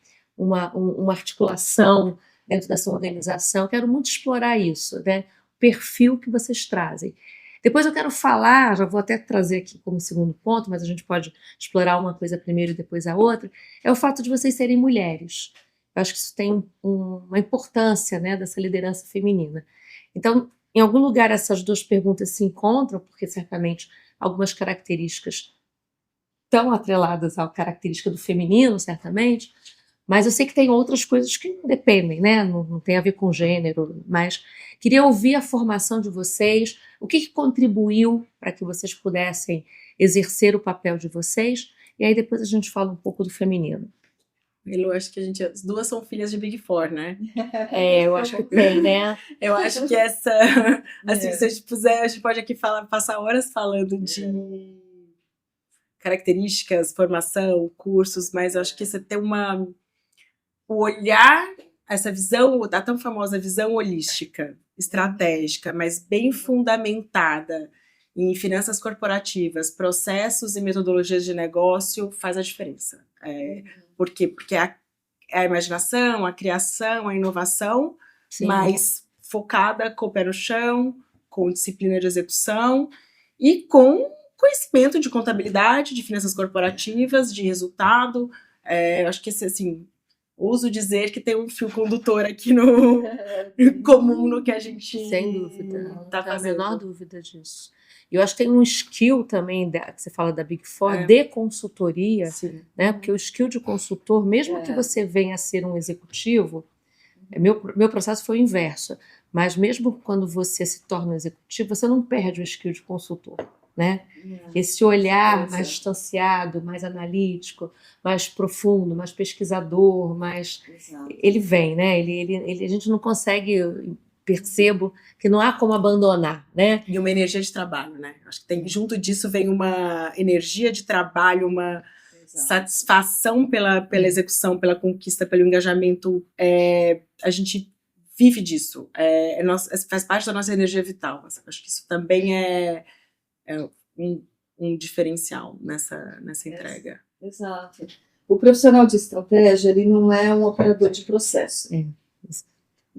Speaker 1: articulação dentro dessa organização. Quero muito explorar isso, né? O perfil que vocês trazem. Depois eu quero falar, já vou até trazer aqui como segundo ponto, mas a gente pode explorar uma coisa primeiro e depois a outra, é o fato de vocês serem mulheres. Eu acho que isso tem uma importância, né, dessa liderança feminina. Então, em algum lugar essas 2 perguntas se encontram, porque certamente algumas características estão atreladas à característica do feminino, certamente, mas eu sei que tem outras coisas que não dependem, né? Não tem a ver com gênero, mas queria ouvir a formação de vocês, o que contribuiu para que vocês pudessem exercer o papel de vocês, e aí depois a gente fala um pouco do feminino.
Speaker 2: Eu acho que as duas são filhas de Big Four, né?
Speaker 1: Eu acho que tem, né?
Speaker 2: Eu acho que essa, assim, se a gente puser, a gente pode aqui passar horas falando de características, formação, cursos, mas eu acho que você tem o olhar, essa visão, a tão famosa visão holística, estratégica, mas bem fundamentada em finanças corporativas, processos e metodologias de negócio, faz a diferença. Por quê? Porque é a imaginação, a criação, a inovação,
Speaker 1: Sim.
Speaker 2: mais focada, com o pé no chão, com disciplina de execução e com conhecimento de contabilidade, de finanças corporativas, de resultado. Acho que, assim, ouso dizer que tem um fio condutor aqui no comum no que a gente
Speaker 1: Sem dúvida,
Speaker 2: tá
Speaker 1: não tenho a
Speaker 2: fazendo.
Speaker 1: menor dúvida disso. E eu acho que tem um skill também, que você fala da Big Four, de consultoria,
Speaker 2: Sim.
Speaker 1: né? Porque o skill de consultor, mesmo que você venha a ser um executivo, meu processo foi o inverso, mas mesmo quando você se torna um executivo, você não perde o skill de consultor, né? Esse olhar mais distanciado, mais analítico, mais profundo, mais pesquisador, ele vem, né? A gente não consegue, percebo que não há como abandonar, né?
Speaker 2: E uma energia de trabalho, né? Acho que junto disso vem uma energia de trabalho, uma satisfação pela execução, pela conquista, pelo engajamento. A gente vive disso. Faz parte da nossa energia vital. Acho que isso também é um diferencial nessa entrega.
Speaker 3: Exato. O profissional de estratégia, ele não é um operador de processo.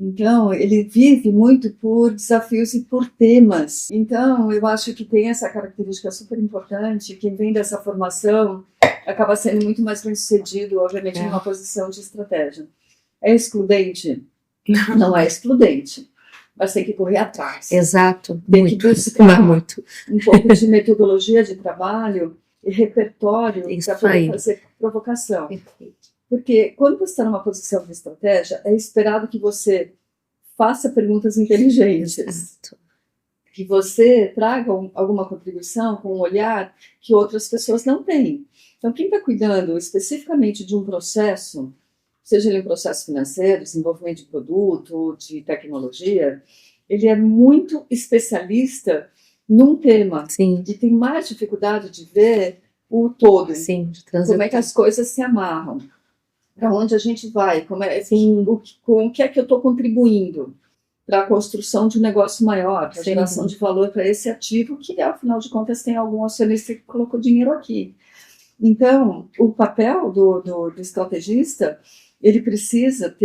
Speaker 3: Então, ele vive muito por desafios e por temas. Então, eu acho que tem essa característica super importante. Quem vem dessa formação acaba sendo muito mais bem-sucedido, obviamente, numa posição de estratégia. É excludente? Não é excludente. Mas tem que correr atrás.
Speaker 1: Exato.
Speaker 3: Tem que buscar
Speaker 1: muito.
Speaker 3: Um pouco de metodologia de trabalho e repertório para poder fazer provocação.
Speaker 1: Perfeito.
Speaker 3: Porque quando você está numa posição de estratégia, é esperado que você faça perguntas inteligentes.
Speaker 1: Exato.
Speaker 3: Que você traga alguma contribuição com um olhar que outras pessoas não têm. Então, quem está cuidando especificamente de um processo, seja ele um processo financeiro, desenvolvimento de produto, de tecnologia, ele é muito especialista num tema.
Speaker 1: Sim.
Speaker 3: E tem mais dificuldade de ver o todo.
Speaker 1: Sim, de
Speaker 3: como é que as coisas se amarram. Para onde a gente vai, com o que é que eu estou contribuindo para a construção de um negócio maior, para a geração de valor para esse ativo, que, afinal de contas, tem algum acionista que colocou dinheiro aqui. Então, o papel do estrategista, ele precisa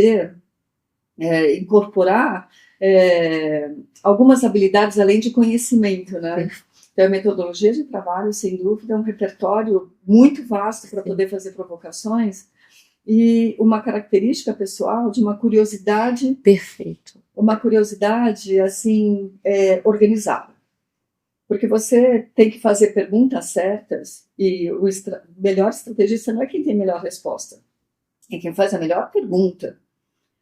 Speaker 3: incorporar algumas habilidades além de conhecimento, né? Então, a metodologia de trabalho, sem dúvida, é um repertório muito vasto para poder fazer provocações, e uma característica pessoal de uma curiosidade.
Speaker 1: Perfeito.
Speaker 3: Uma curiosidade, assim, organizada. Porque você tem que fazer perguntas certas, e o melhor estrategista não é quem tem melhor resposta, é quem faz a melhor pergunta.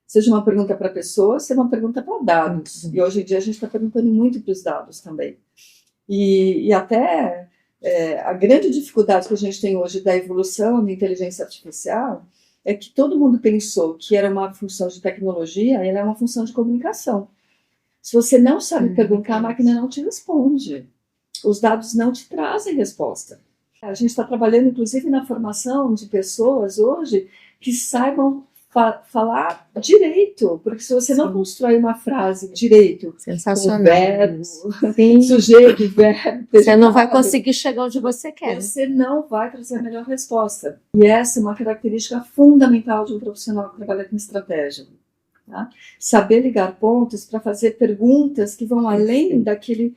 Speaker 3: Seja uma pergunta para a pessoa, seja uma pergunta para dados. E hoje em dia a gente está perguntando muito para os dados também. E até a grande dificuldade que a gente tem hoje da evolução da inteligência artificial é que todo mundo pensou que era uma função de tecnologia, ela é uma função de comunicação. Se você não sabe perguntar, a máquina não te responde. Os dados não te trazem resposta. A gente está trabalhando, inclusive, na formação de pessoas hoje que saibam falar direito, porque se você não constrói uma frase direito,
Speaker 1: sensacional,
Speaker 3: verbo, sujeito, verbo,
Speaker 1: você não vai conseguir chegar onde você quer.
Speaker 3: Você não vai trazer a melhor resposta. E essa é uma característica fundamental de um profissional que trabalha com estratégia. Tá? Saber ligar pontos para fazer perguntas que vão além daquele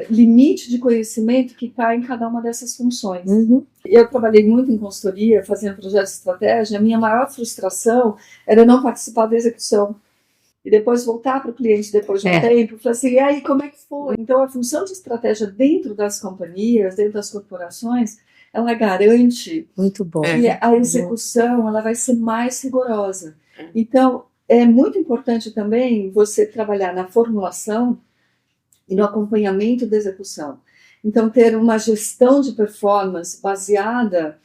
Speaker 3: limite de conhecimento que está em cada uma dessas funções. Eu trabalhei muito em consultoria, fazendo projetos de estratégia. A minha maior frustração era não participar da execução. E depois voltar para o cliente depois de um tempo, falar assim, e aí, como é que foi? Então, a função de estratégia dentro das companhias, dentro das corporações, ela garante
Speaker 1: muito bom.
Speaker 3: que a execução ela vai ser mais rigorosa. Então, é muito importante também você trabalhar na formulação e no acompanhamento da execução. Então, ter uma gestão de performance baseada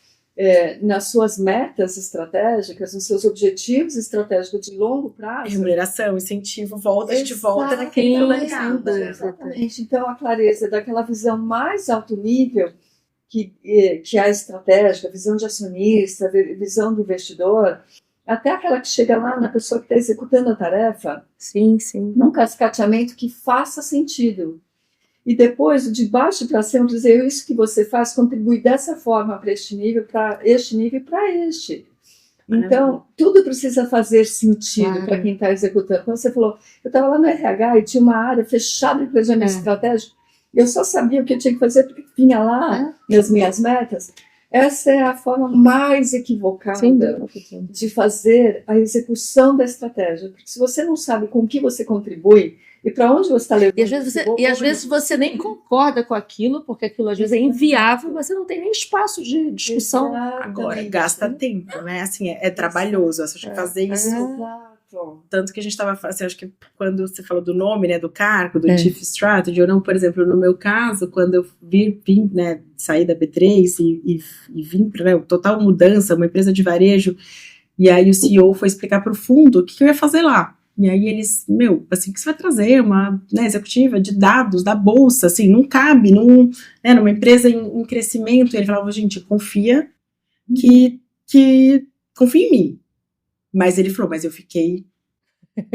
Speaker 3: nas suas metas estratégicas, nos seus objetivos estratégicos de longo prazo.
Speaker 2: Remuneração, incentivo, a gente volta naquele
Speaker 3: Exatamente. Então, a clareza daquela visão mais alto nível, que é a estratégica, a visão de acionista, a visão do investidor, até aquela que chega lá na pessoa que está executando a tarefa,
Speaker 1: Sim, sim.
Speaker 3: num cascateamento que faça sentido. E depois, de baixo para cima, dizer isso que você faz contribui dessa forma para este nível, para este nível e para este. Então, tudo precisa fazer sentido para quem está executando. Quando você falou, eu estava lá no RH e tinha uma área fechada de planejamento estratégico, eu só sabia o que eu tinha que fazer porque vinha lá nas minhas metas. Essa é a forma mais equivocada de fazer a execução da estratégia. Porque se você não sabe com o que você contribui e para onde você está levando...
Speaker 1: E às vezes você nem concorda com aquilo, porque aquilo às vezes é inviável, você não tem nem espaço de discussão.
Speaker 2: Agora, gasta tempo, né? Assim, é trabalhoso. Acho que fazer isso... Tanto que a gente estava, assim, acho que quando você falou do nome, né, do cargo, do Chief Strategy, ou não, por exemplo, no meu caso, quando eu vim, né, sair da B3 e vim para, né, total mudança, uma empresa de varejo, e aí o CEO foi explicar para o fundo o que eu ia fazer lá. E aí eles, assim, o que você vai trazer? Uma, né, executiva de dados da bolsa, assim, não cabe né, numa empresa em crescimento. E ele falava, gente, confia que confia em mim. Mas ele falou, mas eu fiquei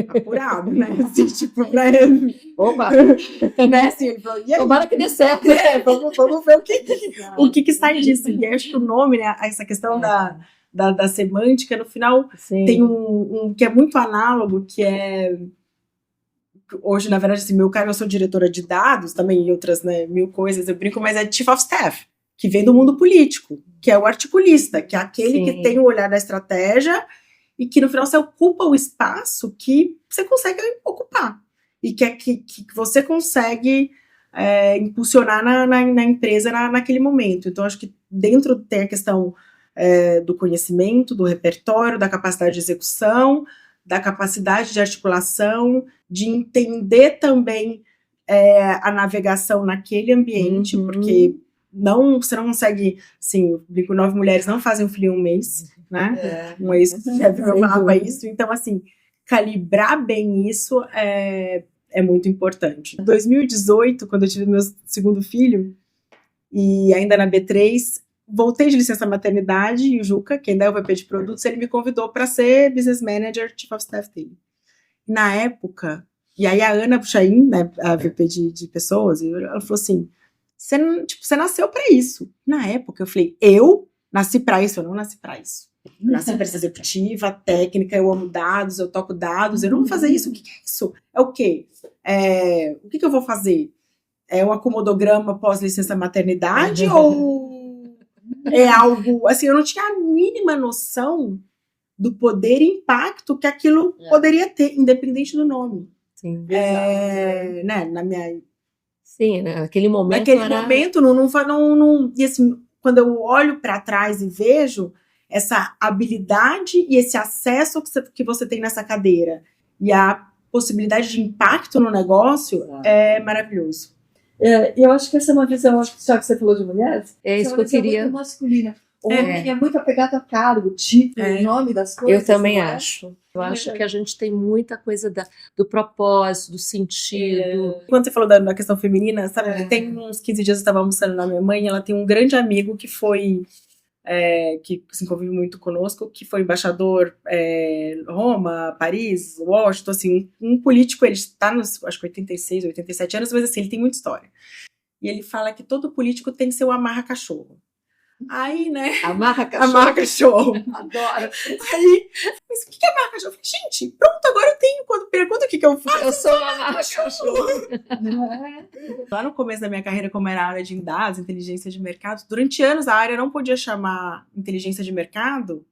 Speaker 2: apurado, né? Assim, tipo, pra ele.
Speaker 1: Oba!
Speaker 2: Né? Assim, ele falou, e aí?
Speaker 1: Tomara que dê certo.
Speaker 2: Vamos ver o que sai disso. E acho que o nome, né? Essa questão da semântica, no final, tem um que é muito análogo, que é... Hoje, na verdade, assim, meu cargo, eu sou diretora de dados, também, e outras, né, mil coisas, eu brinco, mas é Chief of Staff, que vem do mundo político, que é o articulista, que é aquele que tem o olhar da estratégia e que no final você ocupa o espaço que você consegue ocupar e que você consegue impulsionar na empresa naquele momento. Então, acho que dentro tem a questão do conhecimento, do repertório, da capacidade de execução, da capacidade de articulação, de entender também a navegação naquele ambiente, porque você não consegue, assim, com 9 mulheres não fazem um filho em um mês, né? Um ex-chefe meu falava isso. Então, assim, calibrar bem isso é muito importante. Em 2018, quando eu tive meu segundo filho, e ainda na B3, voltei de licença maternidade, e o Juca, que ainda é o VP de produtos, ele me convidou para ser Business Manager, Chief of Staff dele. Na época, e aí a Ana Puchain, né, a VP de pessoas, ela falou assim, você nasceu para isso. Na época eu falei, eu nasci para isso, eu não nasci para isso. Eu nasci para ser executiva, técnica, eu amo dados, eu toco dados, eu não vou fazer isso. O que é isso? É o quê? O que eu vou fazer? É um acomodograma pós-licença maternidade ou é algo... Assim, eu não tinha a mínima noção do poder e impacto que aquilo poderia ter, independente do nome.
Speaker 1: Sim,
Speaker 2: né, na minha...
Speaker 1: Sim, naquele momento.
Speaker 2: Naquele momento, não. E assim, quando eu olho para trás e vejo essa habilidade e esse acesso que você tem nessa cadeira e a possibilidade de impacto no negócio é maravilhoso.
Speaker 3: Eu acho que essa é uma visão, já que você falou de mulheres,
Speaker 1: é isso que eu queria.
Speaker 3: Muito masculina. O homem é muito apegado a cargo, título, nome das coisas.
Speaker 1: Eu também acho. Eu acho que a gente tem muita coisa do propósito, do sentido.
Speaker 2: Quando você falou da questão feminina, sabe, tem uns 15 dias eu estava almoçando na minha mãe, ela tem um grande amigo que foi, que se convive muito conosco, que foi embaixador Roma, Paris, Washington, assim, um político, ele está nos, acho que 86, 87 anos, mas assim, ele tem muita história. E ele fala que todo político tem que ser o amarra-cachorro. Aí, né?
Speaker 3: Amarra cachorro.
Speaker 2: Amarra cachorro.
Speaker 3: Adoro.
Speaker 2: Aí, mas o que é amarra cachorro? Gente, pronto, agora eu tenho. Quando pergunta o que eu faço,
Speaker 1: eu sou amarra cachorro.
Speaker 2: Lá no começo da minha carreira, como era a área de dados, inteligência de mercado, durante anos a área não podia chamar inteligência de mercado,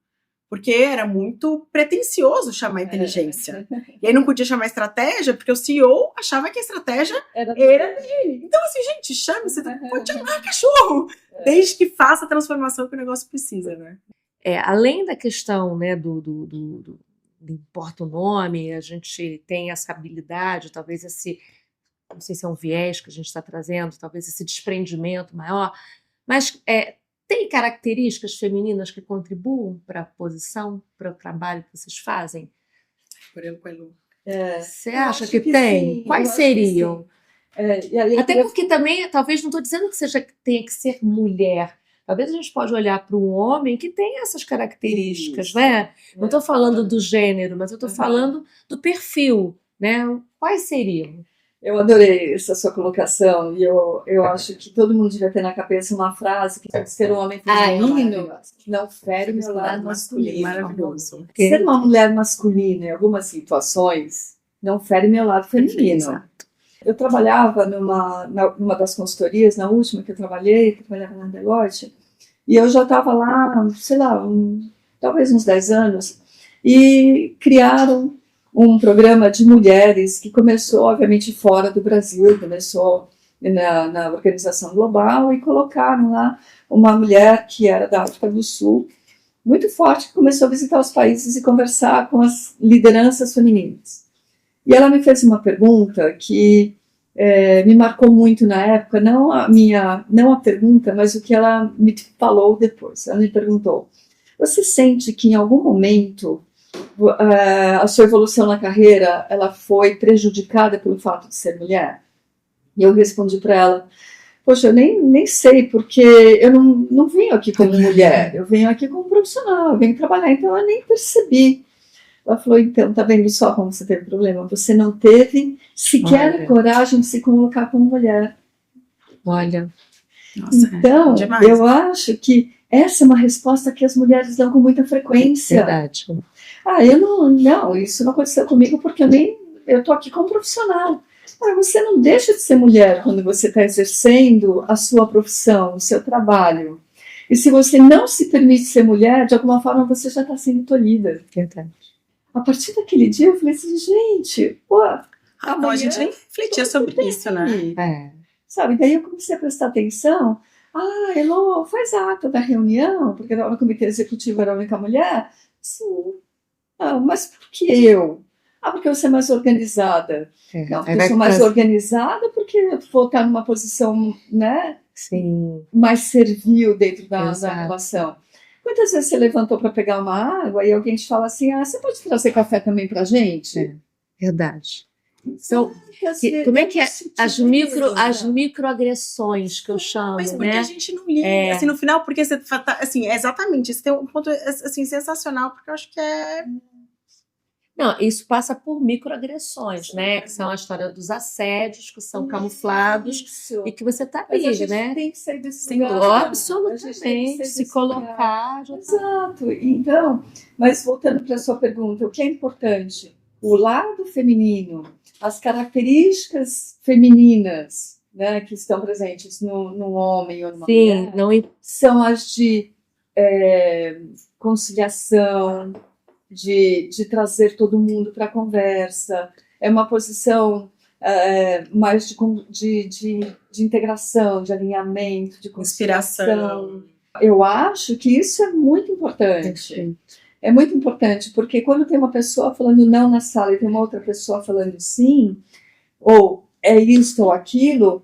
Speaker 2: porque era muito pretensioso chamar inteligência. E aí não podia chamar estratégia, porque o CEO achava que a estratégia era dele. Então, assim, gente, chame, você pode chamar cachorro, desde que faça a transformação que o negócio precisa, né?
Speaker 1: Além da questão, né, do importa o nome, a gente tem essa habilidade, talvez esse, não sei se é um viés que a gente está trazendo, talvez esse desprendimento maior, mas tem características femininas que contribuam para a posição, para o trabalho que vocês fazem?
Speaker 2: Por exemplo,
Speaker 1: Você
Speaker 3: Eu
Speaker 1: acha
Speaker 3: acho
Speaker 1: que
Speaker 3: que
Speaker 1: tem?
Speaker 3: sim,
Speaker 1: Quais
Speaker 3: eu acho que
Speaker 1: seriam?
Speaker 3: E aí eu
Speaker 1: Até
Speaker 3: queria
Speaker 1: porque também, talvez não estou dizendo que seja que tenha que ser mulher. Talvez a gente pode olhar para um homem que tem essas características,
Speaker 3: Isso.
Speaker 1: né? Não estou falando
Speaker 3: Aham.
Speaker 1: do gênero, mas eu estou
Speaker 3: Aham.
Speaker 1: falando do perfil, né? Quais seriam?
Speaker 3: Eu adorei essa sua colocação e eu acho que todo mundo devia ter na cabeça uma frase que diz: ser um homem feminino não fere meu lado masculino.
Speaker 2: maravilhoso.
Speaker 3: Ser uma mulher masculina em algumas situações não fere meu lado feminino.
Speaker 1: Exato.
Speaker 3: Eu trabalhava numa das consultorias, na última que eu trabalhava na Deloitte, e eu já estava lá, sei lá, talvez uns 10 anos, e criaram um programa de mulheres que começou, obviamente, fora do Brasil, começou na organização global, e colocaram lá uma mulher que era da África do Sul, muito forte, que começou a visitar os países e conversar com as lideranças femininas. E ela me fez uma pergunta que me marcou muito na época, não a pergunta, mas o que ela me falou depois. Ela me perguntou: você sente que em algum momento a sua evolução na carreira ela foi prejudicada pelo fato de ser mulher? E eu respondi para ela: poxa, eu nem sei, porque eu não venho aqui como mulher, eu venho aqui como profissional, eu venho trabalhar, então eu nem percebi. Ela falou: então, tá vendo só como você teve problema? Você não teve sequer
Speaker 1: Olha.
Speaker 3: coragem de se colocar como mulher.
Speaker 1: Olha,
Speaker 2: Nossa,
Speaker 3: Então,
Speaker 2: demais.
Speaker 3: eu acho que essa é uma resposta que as mulheres dão com muita frequência.
Speaker 1: verdade.
Speaker 3: Eu não, isso não aconteceu comigo porque eu tô aqui como profissional. Você não deixa de ser mulher quando você está exercendo a sua profissão, o seu trabalho. E se você não se permite ser mulher, de alguma forma você já está sendo tolhida.
Speaker 1: Verdade.
Speaker 3: A partir daquele dia eu falei assim, gente,
Speaker 2: Não, a gente nem refletia sobre isso, né?
Speaker 3: Sabe, daí eu comecei a prestar atenção. Elô, faz a ata da reunião, porque no comitê executivo era a única mulher. Sim. Mas por que eu? Porque eu sou mais organizada. Não, porque eu sou mais organizada porque eu vou estar numa posição, né,
Speaker 1: Sim.
Speaker 3: mais servil dentro da
Speaker 1: Exato.
Speaker 3: relação. Quantas vezes você levantou para pegar uma água e alguém te fala assim, você pode trazer café também para a gente?
Speaker 1: Verdade. Então, como é que é as microagressões que eu chamo,
Speaker 2: Mas porque
Speaker 1: né?
Speaker 2: a gente não liga, assim, no final, porque você tá, assim, exatamente, isso tem um ponto, assim, sensacional, porque eu acho que
Speaker 1: Não, isso passa por microagressões, né? Que são a história dos assédios, que são camuflados
Speaker 3: Isso.
Speaker 1: e que você tá
Speaker 3: Mas a
Speaker 1: ali,
Speaker 3: gente
Speaker 1: né?
Speaker 3: tem que sair desse
Speaker 1: Sim,
Speaker 3: lugar.
Speaker 1: absolutamente. Se colocar.
Speaker 3: Exato. Então, mas voltando para a sua pergunta, o que é importante? O lado feminino, as características femininas, né, que estão presentes no homem ou numa mulher, são as de conciliação, de trazer todo mundo para a conversa. É uma posição mais de integração, de alinhamento, de conspiração. Eu acho que isso é muito importante.
Speaker 1: Perfeito.
Speaker 3: É muito importante, porque quando tem uma pessoa falando não na sala e tem uma outra pessoa falando sim, ou é isto ou aquilo,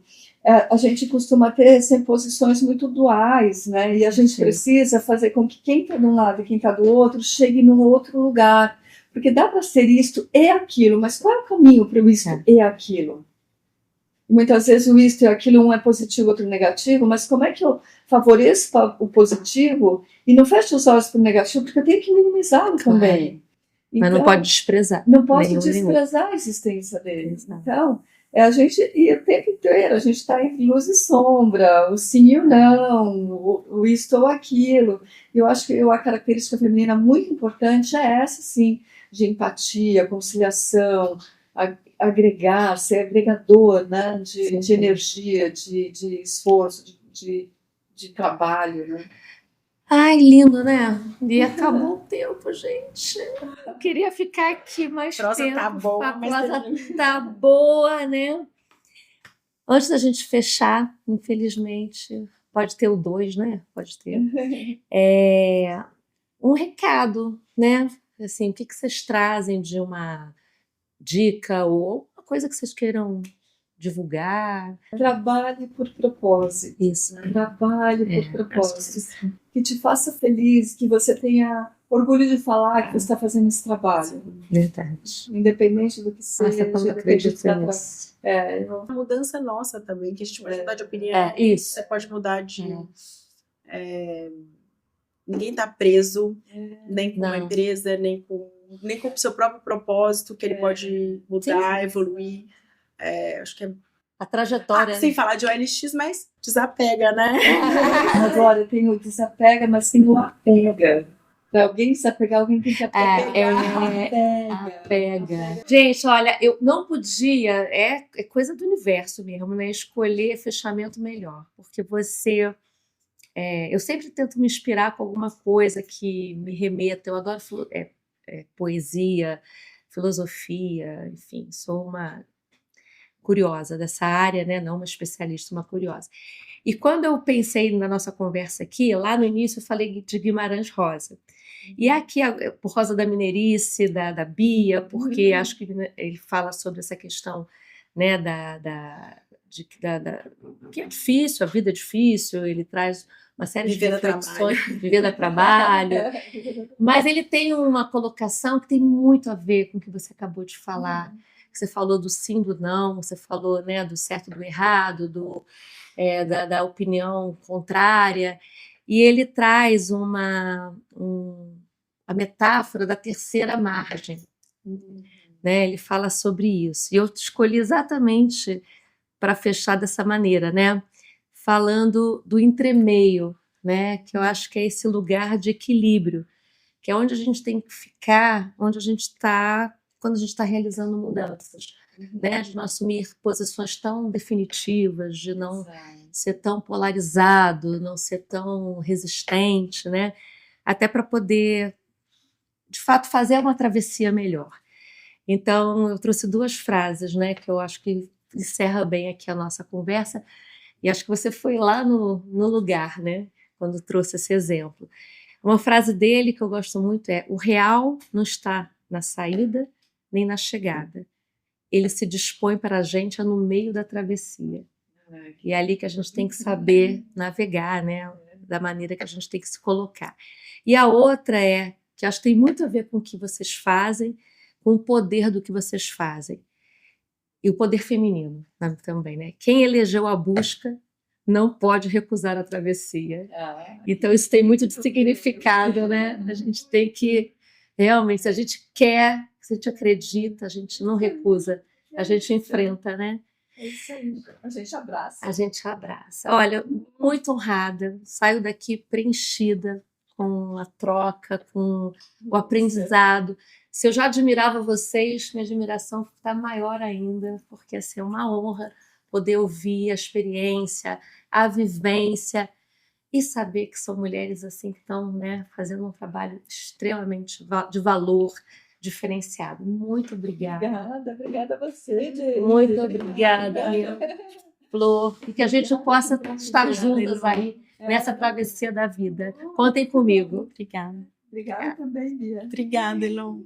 Speaker 3: a gente costuma ter sempre posições muito duais, né? E a gente precisa fazer com que quem está de um lado e quem está do outro chegue num outro lugar. Porque dá para ser isto e aquilo, mas qual é o caminho para o isto e aquilo? E muitas vezes o isto e aquilo, um é positivo, outro negativo, mas como é que eu favoreço o positivo e não fecho os olhos para o negativo, porque eu tenho que minimizá-lo também.
Speaker 1: Então, mas não pode desprezar.
Speaker 3: Não posso desprezar a existência dele. Então, a gente, e o tempo inteiro, a gente está em luz e sombra, o sim e o não, o isto ou aquilo. Eu acho que a característica feminina muito importante é essa, sim, de empatia, conciliação, agregar, ser agregador, né, de energia, de esforço, de trabalho, né?
Speaker 1: Ai, lindo, né? E acabou o tempo, gente. Eu queria ficar aqui mais tempo.
Speaker 2: Tá boa,
Speaker 1: a prosa tá boa, né? Antes da gente fechar, infelizmente, pode ter o 2, né? Pode ter. Um recado, né? Assim, o que vocês trazem de uma dica ou uma coisa que vocês queiram divulgar.
Speaker 3: Trabalhe por propósito.
Speaker 1: Isso.
Speaker 3: Trabalhe por
Speaker 1: Acho que
Speaker 3: propósito.
Speaker 1: sim.
Speaker 3: Que te faça feliz, que você tenha orgulho de falar que você está fazendo esse trabalho.
Speaker 1: Verdade.
Speaker 3: Independente do que seja.
Speaker 1: Nossa, como eu
Speaker 3: independente
Speaker 1: acredito
Speaker 3: da
Speaker 1: nisso.
Speaker 2: A mudança nossa também, que a gente pode mudar de opinião.
Speaker 1: Isso.
Speaker 2: Você pode mudar de... ninguém está preso, nem com uma empresa, nem com o seu próprio propósito, que ele pode mudar, evoluir. Acho que é...
Speaker 1: A trajetória.
Speaker 2: sem falar de OLX, mas desapega, né?
Speaker 3: Mas olha, tem o desapega, mas tem o apega. Para alguém desapegar, alguém tem que apegar.
Speaker 1: Apega. Gente, olha, eu não podia, é coisa do universo mesmo, né? Escolher fechamento melhor, porque você... eu sempre tento me inspirar com alguma coisa que me remeta. Eu adoro poesia, filosofia, enfim, sou uma curiosa dessa área, né? Não uma especialista, uma curiosa. E quando eu pensei na nossa conversa aqui, lá no início eu falei de Guimarães Rosa. E aqui, por causa da mineirice, da Bia, porque acho que ele fala sobre essa questão, né, que é difícil, a vida é difícil, ele traz uma série de reflexões, viver da trabalho, mas ele tem uma colocação que tem muito a ver com o que você acabou de falar. Você falou do sim, do não, você falou, né, do certo, do errado, da opinião contrária, e ele traz a metáfora da terceira margem, né? Ele fala sobre isso, e eu escolhi exatamente para fechar dessa maneira, né? Falando do entremeio, né? Que eu acho que é esse lugar de equilíbrio, que é onde a gente tem que ficar, onde a gente está quando a gente está realizando mudanças, né? De não assumir posições tão definitivas, de não ser tão polarizado, não ser tão resistente, né? Até para poder, de fato, fazer uma travessia melhor. Então, eu trouxe duas frases, né? Que eu acho que encerra bem aqui a nossa conversa, e acho que você foi lá no lugar, né? Quando trouxe esse exemplo. Uma frase dele que eu gosto muito é: o real não está na saída nem na chegada. Ele se dispõe para a gente no meio da travessia. E é ali que a gente tem que saber navegar, né? Da maneira que a gente tem que se colocar. E a outra que acho que tem muito a ver com o que vocês fazem, com o poder do que vocês fazem. E o poder feminino também, né? Quem elegeu a busca não pode recusar a travessia. Então isso tem muito de significado, né? A gente tem que, realmente, se a gente quer, se a gente acredita, a gente não recusa, a gente enfrenta, né?
Speaker 3: É isso aí, a gente abraça.
Speaker 1: A gente abraça. Olha, muito honrada, saio daqui preenchida com a troca, com o aprendizado. Se eu já admirava vocês, minha admiração está maior ainda, porque assim, é uma honra poder ouvir a experiência, a vivência e saber que são mulheres assim que estão, né, fazendo um trabalho extremamente de valor, diferenciado. Muito obrigada.
Speaker 3: Obrigada a você, Jane.
Speaker 1: Muito obrigada, Flor, e que a gente possa estar juntas aí nessa travessia da vida. Contem comigo.
Speaker 4: Obrigada.
Speaker 3: Obrigada também, Bia.
Speaker 4: Obrigada, Elon.